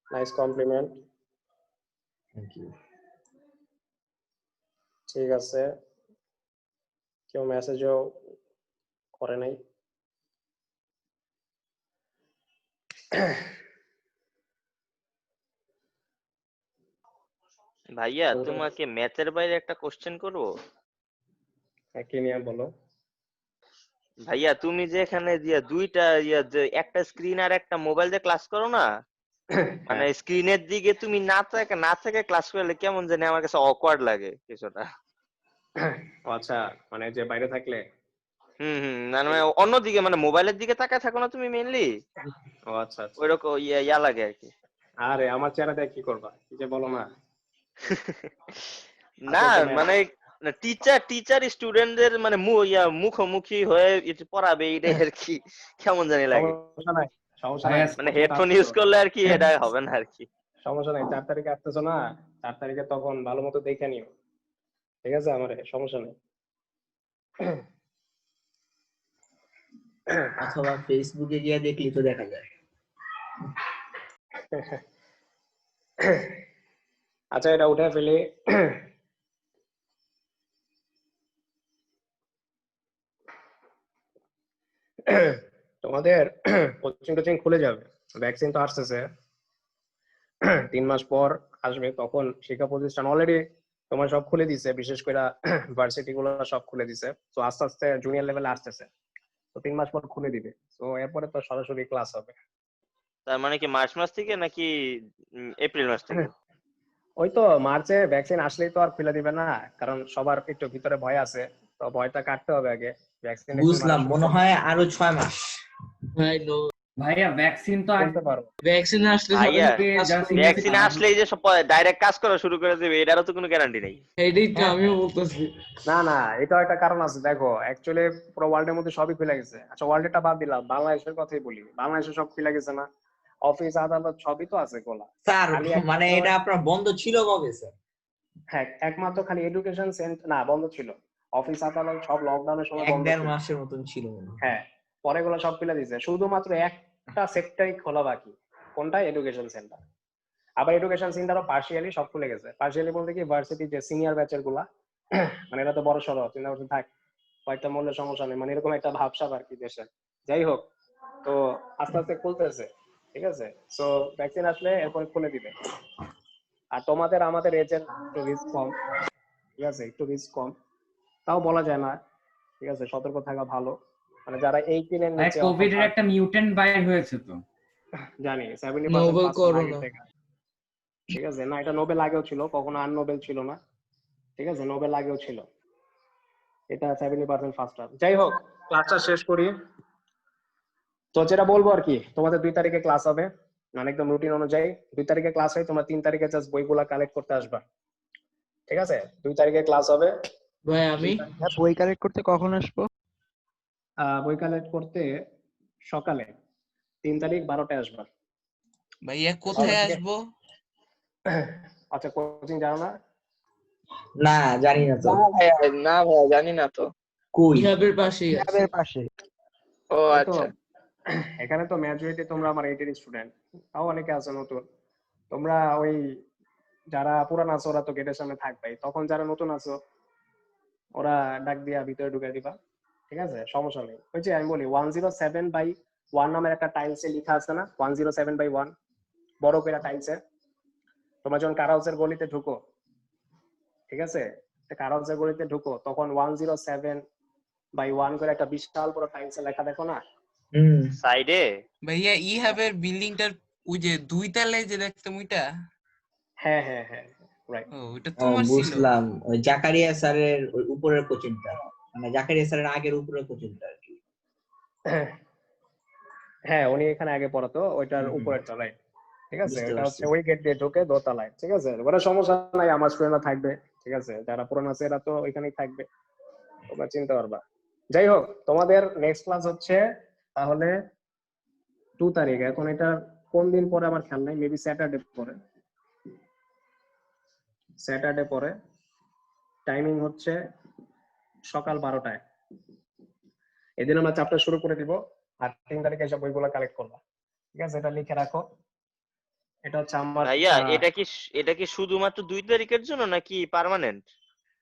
Nice compliment, thank you. ঠিক আছে, কেউ মেসেজও করে নাই। ভাইয়া তোমাকে ম্যাথের বাইরে একটা কোশ্চেন করবো? কি নিয়ে বলো? ভাইয়া তুমি যে এখানে দুইটা একটা স্ক্রিন আর একটা মোবাইল দিয়ে ক্লাস করো না, মানে স্ক্রিনের দিকে তুমি না থেকে ক্লাস করলে কেমন জানি আমার কাছে অকওয়ার্ড লাগে কিছুটা। আচ্ছা, মানে যে বাইরে থাকলে? মানে অন্যদিকে, মানে মোবাইলের দিকে তাকায় থাকো না তুমি মেইনলি, ও আচ্ছা আচ্ছা, ওইরকম ইয়া লাগে আর কি। আরে আমার চেহারা দেখে কি করবা, কি যে বলো না। না মানে টিচার স্টুডেন্টদের মানে মুখোমুখি হয়ে পড়াবে এটাই আর কি, কেমন জানি লাগে। সমস্যা নাই, সমস্যা নাই, মানে হেডফোন ইউজ করলে আর কি এটা হবে না আর কি। সমস্যা নাই, 4 তারিখে আসতেছো না, 4 তারিখে তখন ভালো মতো দেখে নিও, ঠিক আছে? আমার সমস্যা নেই। অথবা ফেসবুকে গিয়ে দেখলি তো দেখা যায়। আচ্ছা, এটা উঠে ফেলি। তোমাদের কোচিং টোচিং খুলে যাবে, ভ্যাকসিন তো আসতেছে, 3 মাস পর আসবে, তখন শিক্ষা প্রতিষ্ঠান অলরেডি তোমার সব খুলে দিছে, বিশেষ করে ভার্সিটি গুলো সব খুলে দিছে। তো আস্তে আস্তে জুনিয়র লেভেলে আসতেছে, তো 3 মাস পর খুলে দিবে, তো এরপরে তো সরাসরি ক্লাস হবে। তার মানে কি মার্চ মাস থেকে নাকি এপ্রিল মাস থেকে? ওই তো মার্চে ভ্যাকসিন আসলেই তো আর খুলে দিবে না, কারণ সবার একটু ভিতরে ভয় আছে, তো ভয়টা কাটতে হবে আগে। ভ্যাকসিন বুঝলাম, মনে হয় আরো 6 মাস। ভাই নো ভাইয়া ভ্যাকসিন তো বলতে পারো। ভ্যাকসিন আসলে ভাইয়া just ভ্যাকসিন আসলেই যে সব ডাইরেক্ট কাজ করা শুরু করে দেবে এটারও তো কোনো গ্যারান্টি নেই। এটাই তো আমিও বলতেছি। না না, এটা একটা কারণ আছে। দেখো অ্যাকচুয়ালি পুরো ওয়ার্ল্ডের মধ্যে সবই খুলে গেছে। আচ্ছা ওয়ার্ল্ডটা বাদ দিলাম, বাংলাদেশের কথাই বলি, বাংলাদেশে সব খুলে গেছে না, অফিস আদালত সবই তো আছে খোলা। স্যার খালি একটা মানে সময়- এটা আপনার বন্ধ ছিল কবে স্যার? হ্যাঁ, একমাত্র খালি এডুকেশন সেন্টার না বন্ধ ছিল, অফিস আদালত সব লকডাউনের সময় বন্ধ 1-1.5 ছিল। মাসের মতন ছিল মনে হয়। হ্যাঁ, পরে এগুলো সব খুলে দিয়েছে, শুধুমাত্র একটা সেক্টরই খোলা বাকি, কোনটা? Education centre. আবার এডুকেশন সেন্টারও পার্শিয়ালি সব খুলে গেছে। পার্শিয়ালি বলতে কি, ভার্সিটি যে সিনিয়র ব্যাচের গুলা মানে এটা তো বড় সড়ো চিন্তা করতে থাক, কয়েকটা মূল্য সমস্যা নেই, মানে এরকম একটা ভাবসাব আর কি দেশে। যাই হোক, তো আস্তে আস্তে খুলতেছে, ঠিক আছে। সো ভ্যাকসিন আসলে এরপরে খুলে দিবে। আর তোমাদের আমাদের এজের একটু রিস্ক কম, ঠিক আছে, একটু রিস্ক কম, তাও বলা যায় না, ঠিক আছে, সতর্ক থাকা ভালো। মানে যারা 18 এর ভাই নিচে কোভিড এর অথবা একটা মিউটেন্ট বাইর হয়েছে তো। জানি 70% নোবেল পাস আগে করোনা। থেকে, ঠিক আছে। না, এটা নোবেল আগেও ছিল, কখনো আননোবেল ছিল না, ঠিক আছে, নোবেল আগেও ছিল, এটা 70% ফাস্টার। যাই হোক, ক্লাসটা শেষ করি। তো যেটা বলবো আর কি, তোমাদের 2 তারিখে ক্লাস হবে, মানে একদম রুটিন অনুযায়ী 2 তারিখে ক্লাস হয়, তোমরা 3 তারিখে জাস্ট বইগুলা কালেক্ট করতে আসবা, ঠিক আছে। 2 তারিখে ক্লাস হবে। ভাই আমি 2 তারিখে বই কালেক্ট করতে কখন আসবো? বই কালেক্ট করতে সকালে 3 তারিখ 12টায় আসবা। ভাইয়া কোথায় ঠিক আছে? আসবো? আচ্ছা, কোচিং যাও না? না, জানি না তো। না ভাইয়া জানি না তো। কই? ইহাবের পাশেই আছে। ক্লাবের পাশে। ও ওই তো, আচ্ছা। এখানে তো মেজরিটি তোমরা আমার 18 স্টুডেন্ট, তাও অনেকে আছে নতুন। তোমরা ওই যারা পুরান আছো ওরা তো গেটের সামনে থাকবেই, তখন যারা নতুন আছো ওরা ডাক দিয়া ভিতরে ঢুকে দিবা, ঠিক আছে, সমস্যা নেই। ওই যে আমি বলি 107/1 নামের একটা টাইলসে লেখা আছে না, 107/1 বড় করে টাইলসে। তোমরা যখন কারাউসের গলিতে ঢুকো, ঠিক আছে, কারাউসের গলিতে ঢুকো, তখন 107/1 করে একটা বিশাল বড় টাইলসে লেখা দেখো না? হুম। সাইডে ভাইয়া ইহাবের বিল্ডিংটার ওই যে 2 তলায় যে দেখতাম ওইটা? হ্যাঁ হ্যাঁ হ্যাঁ, রাইট। ও ওইটা তোমার ছিল? বুঝলাম, ওই জাকারিয়া স্যারের ওই উপরের কোচিংটা, মানে জাকারিয়া স্যারের আগের উপরের কোচিংটা আর কি। হ্যাঁ, উনি এখানে আগে পড়াতো, ওইটার হুম, উপরের তলায়, ঠিক আছে। বুঝতে ওটা পারছি। হচ্ছে ওই গেট দিয়ে ঢুকে দোতলায়, ঠিক আছে, ওটা সমস্যা নাই, আমার স্টুডেন্টরা থাকবে, ঠিক আছে, যারা পুরান আছে এরা তো ওইখানেই থাকবে, তোমরা চিনতে পারবা। যাই হোক, তোমাদের নেক্সট ক্লাস হচ্ছে তাহলে 2 তারিখ। এখন এটা কোন দিন পরে আমার খেয়াল নাই, মেবি স্যাটারডে পরে, স্যাটারডে পরে। টাইমিং হচ্ছে সকাল 12টায়। এদিন আমরা চ্যাপ্টার শুরু করে দিব, আর 3 তারিখে এসব বইগুলো কালেক্ট করবা, ঠিক আছে, এটা লিখে রাখো। এটা হচ্ছে আমার ভাইয়া এটা কি শুধুমাত্র 2 তারিখের জন্য নাকি পার্মানেন্ট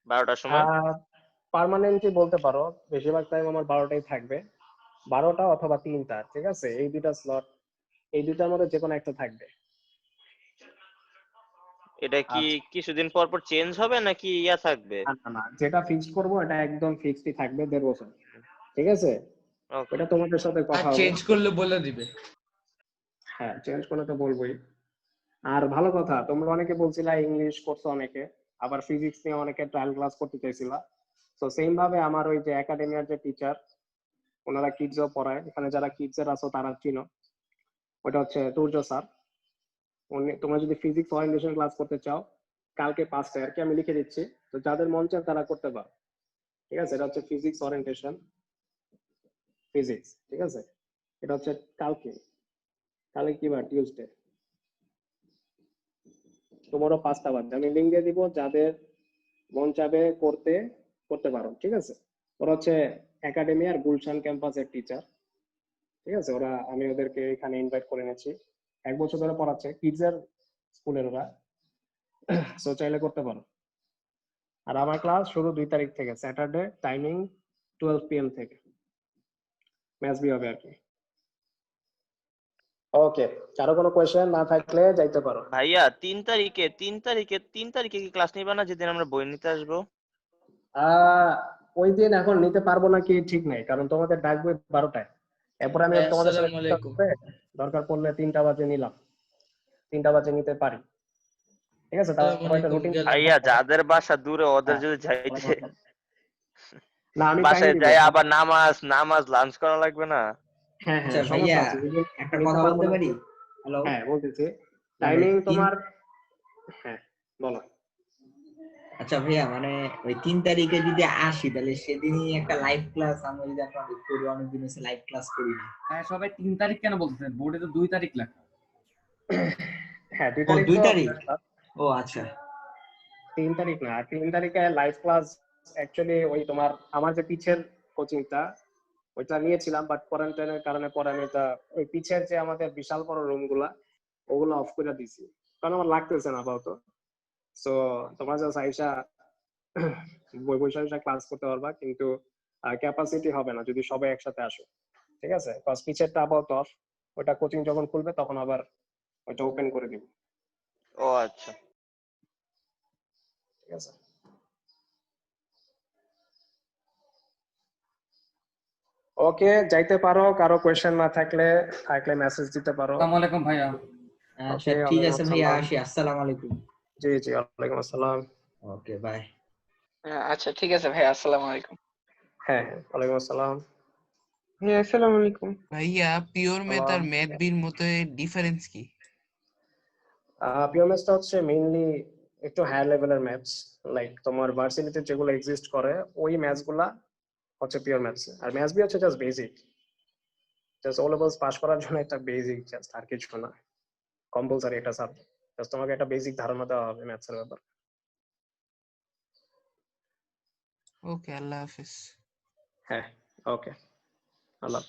12টার সময়? পার্মানেন্টলি বলতে পারো, বেশিরভাগ টাইম আমার 12টাই থাকবে, 12টা অথবা 3টা, ঠিক আছে, এই দুইটা স্লট, এই দুইটার মধ্যে যে কোনো একটা থাকবে। এটা কি আচ্ছা, কিছুদিন পর পর চেঞ্জ হবে নাকি ইয়া থাকবে? না না না, যেটা ফিক্স করবো এটা একদম ফিক্সডই থাকবে 1.5 বছর, ঠিক আছে। ওকে। ওটা তোমাদের সাথে আর কথা হবে। চেঞ্জ করলে বলে দিবে। হ্যাঁ, চেঞ্জ করলে তো বলবোই। আর ভালো কথা, তোমরা অনেকে বলছিলা ইংলিশ করছো অনেকে, আবার ফিজিক্স নিয়ে অনেকে ট্রায়াল ক্লাস করতে চাইছিলা। তো সেম ভাবে আমার ওই যে একাডেমিয়ার যে টিচার, ওনারা কিডসও পড়ায়, এখানে যারা কিডসের আছো তারা চিনো, ওটা হচ্ছে তুর্য স্যার। উনি, তোমরা যদি ফিজিক্স ওরিয়েন্টেশন ক্লাস করতে চাও, কালকে 5টায় আর কি, আমি লিখে দিচ্ছি, তো যাদের মন চায় তারা করতে পারো, ঠিক আছে। এটা হচ্ছে ফিজিক্স ওরিয়েন্টেশন, ফিজিক্স, ঠিক আছে। এটা হচ্ছে কালকে, কালকে কি বার? টিউসডে। তোমারও 5টা বাজে, আমি লিঙ্ক দিয়ে দিব, যাদের মন চাবে করতে করতে পারো, ঠিক আছে। ওরা হচ্ছে একাডেমি আর গুলশান ক্যাম্পাসের টিচার, ঠিক আছে। ওরা, আমি ওদেরকে এখানে ইনভাইট করে নিয়েছি, 1 বছর ধরে পড়াচ্ছে কিডসের স্কুলের ওরা, সো চাইলে করতে পারো। আর আমার ক্লাস শুরু 2 তারিখ থেকে, স্যাটারডে, টাইমিং 12 PM থেকে, ম্যাথস বি হবে আর কি। ওকে, কারো কোনো কোয়েশ্চেন না থাকলে যাইতে পারো। ভাইয়া 3 তারিখে কি ক্লাস নিবা না যেদিন আমরা বই নিতে আসবো? ওই দিন এখন নিতে পারবো নাকি ঠিক নাই, কারণ তোমাদের ডাকবে 12টায়, এরপরে আমি তোমাদের সাথে আসসালামু আলাইকুম। দরকার পড়লে 3টা বাজে নিলাম, 3টা বাজে নিতে পারি, ঠিক আছে। তারপর আসসালামু একটা আলাইকুম রুটিন। গেলাম। ভাইয়া যাদের বাসা দূরে ওদের হ্যাঁ, যদি যাইতে না আমি টাইম বাসায় দিব। যাই আবার নামাজ লাঞ্চ করা লাগবে না? হ্যাঁ আচ্ছা হ্যাঁ, ভাইয়া, সমস্যা আছে, ওই দিন একটা নিতে কথা পারবো বলতে না। পারি? হ্যালো, হ্যাঁ, বলতেছি, মানে টাইমিং 3, তোমার, হ্যাঁ বলো। আচ্ছা ভাইয়া, মানে ওই 3 তারিখে যদি আসি তাহলে সেদিনই একটা লাইভ ক্লাস আমরা যদি আপনাদের করি, অনেকদিন হচ্ছে লাইভ ক্লাস করি না। হ্যাঁ সবাই 3 তারিখ কেন বলতেছেন? বোর্ডে তো 2 তারিখ লেখা। হ্যাঁ, 2 ও তারিখ 2 তো। তারিখ, ও আচ্ছা। 3 তারিখ না, 3 তারিখে লাইভ ক্লাস অ্যাকচুয়ালি ওই তোমার আমার যে পিছের কোচিংটা ওইটা নিয়েছিলাম, বাট কোয়ারেন্টাইনের কারণে পরে আমি এটা ওই পিছের যে আমাদের বিশাল বড় রুম গুলা ওগুলো অফ করে দিছি, কারণ আমার লাগতেছে না আপাতত। সো তোমরা জাস্ট আইসা বই বসে ক্লাস করতে পারবা, কিন্তু ক্যাপাসিটি হবে না যদি সবাই একসাথে আসো, ঠিক আছে? কজ পিছেরটা আপাতত অফ, ওটা কোচিং যখন খুলবে তখন আবার ওইটা ওপেন করে দিব, ও আচ্ছা। ঠিক আছে? ওকে, যাইতে পারো, কারো কোয়েশ্চেন না থাকলে মেসেজ দিতে পারো। আসসালামু আলাইকুম ভাইয়া। আচ্ছা ওকে, ঠিক ওয়ালাইকুম আছে ভাইয়া, আসসালাম। আসি। আসসালামু আলাইকুম। জি জি, ওয়ালাইকুম আসসালাম। ওকে, বাই। আচ্ছা ঠিক আছে ভাই, আসসালামু আলাইকুম। হ্যাঁ হ্যাঁ, ওয়ালাইকুম আসসালাম। ভাইয়া আসসালামু আলাইকুম। ভাইয়া পিওর ম্যাথ আর সালাম। ম্যাথ বির মধ্যে ডিফারেন্স কি? পিওর ম্যাথসটা হচ্ছে মেইনলি একটু হায়ার লেভেলের ম্যাথস, লাইক তোমার ভার্সিটিতে যেগুলো এক্সিস্ট করে ওই ম্যাথস গুলা হচ্ছে পিওর ম্যাথস। আর ম্যাথস বি হচ্ছে just basic, just O levels pass করার জন্য একটা বেসিক, জাস্ট আর কিছু না, কম্পালসারি একটা সাবজেক্ট। জাস্ট তোমাকে একটা বেসিক ধারণা দেওয়া হবে ম্যাথসের ব্যাপার। ওকে, আল্লাহ হাফেজ। হ্যাঁ, ওকে, আল্লাহ।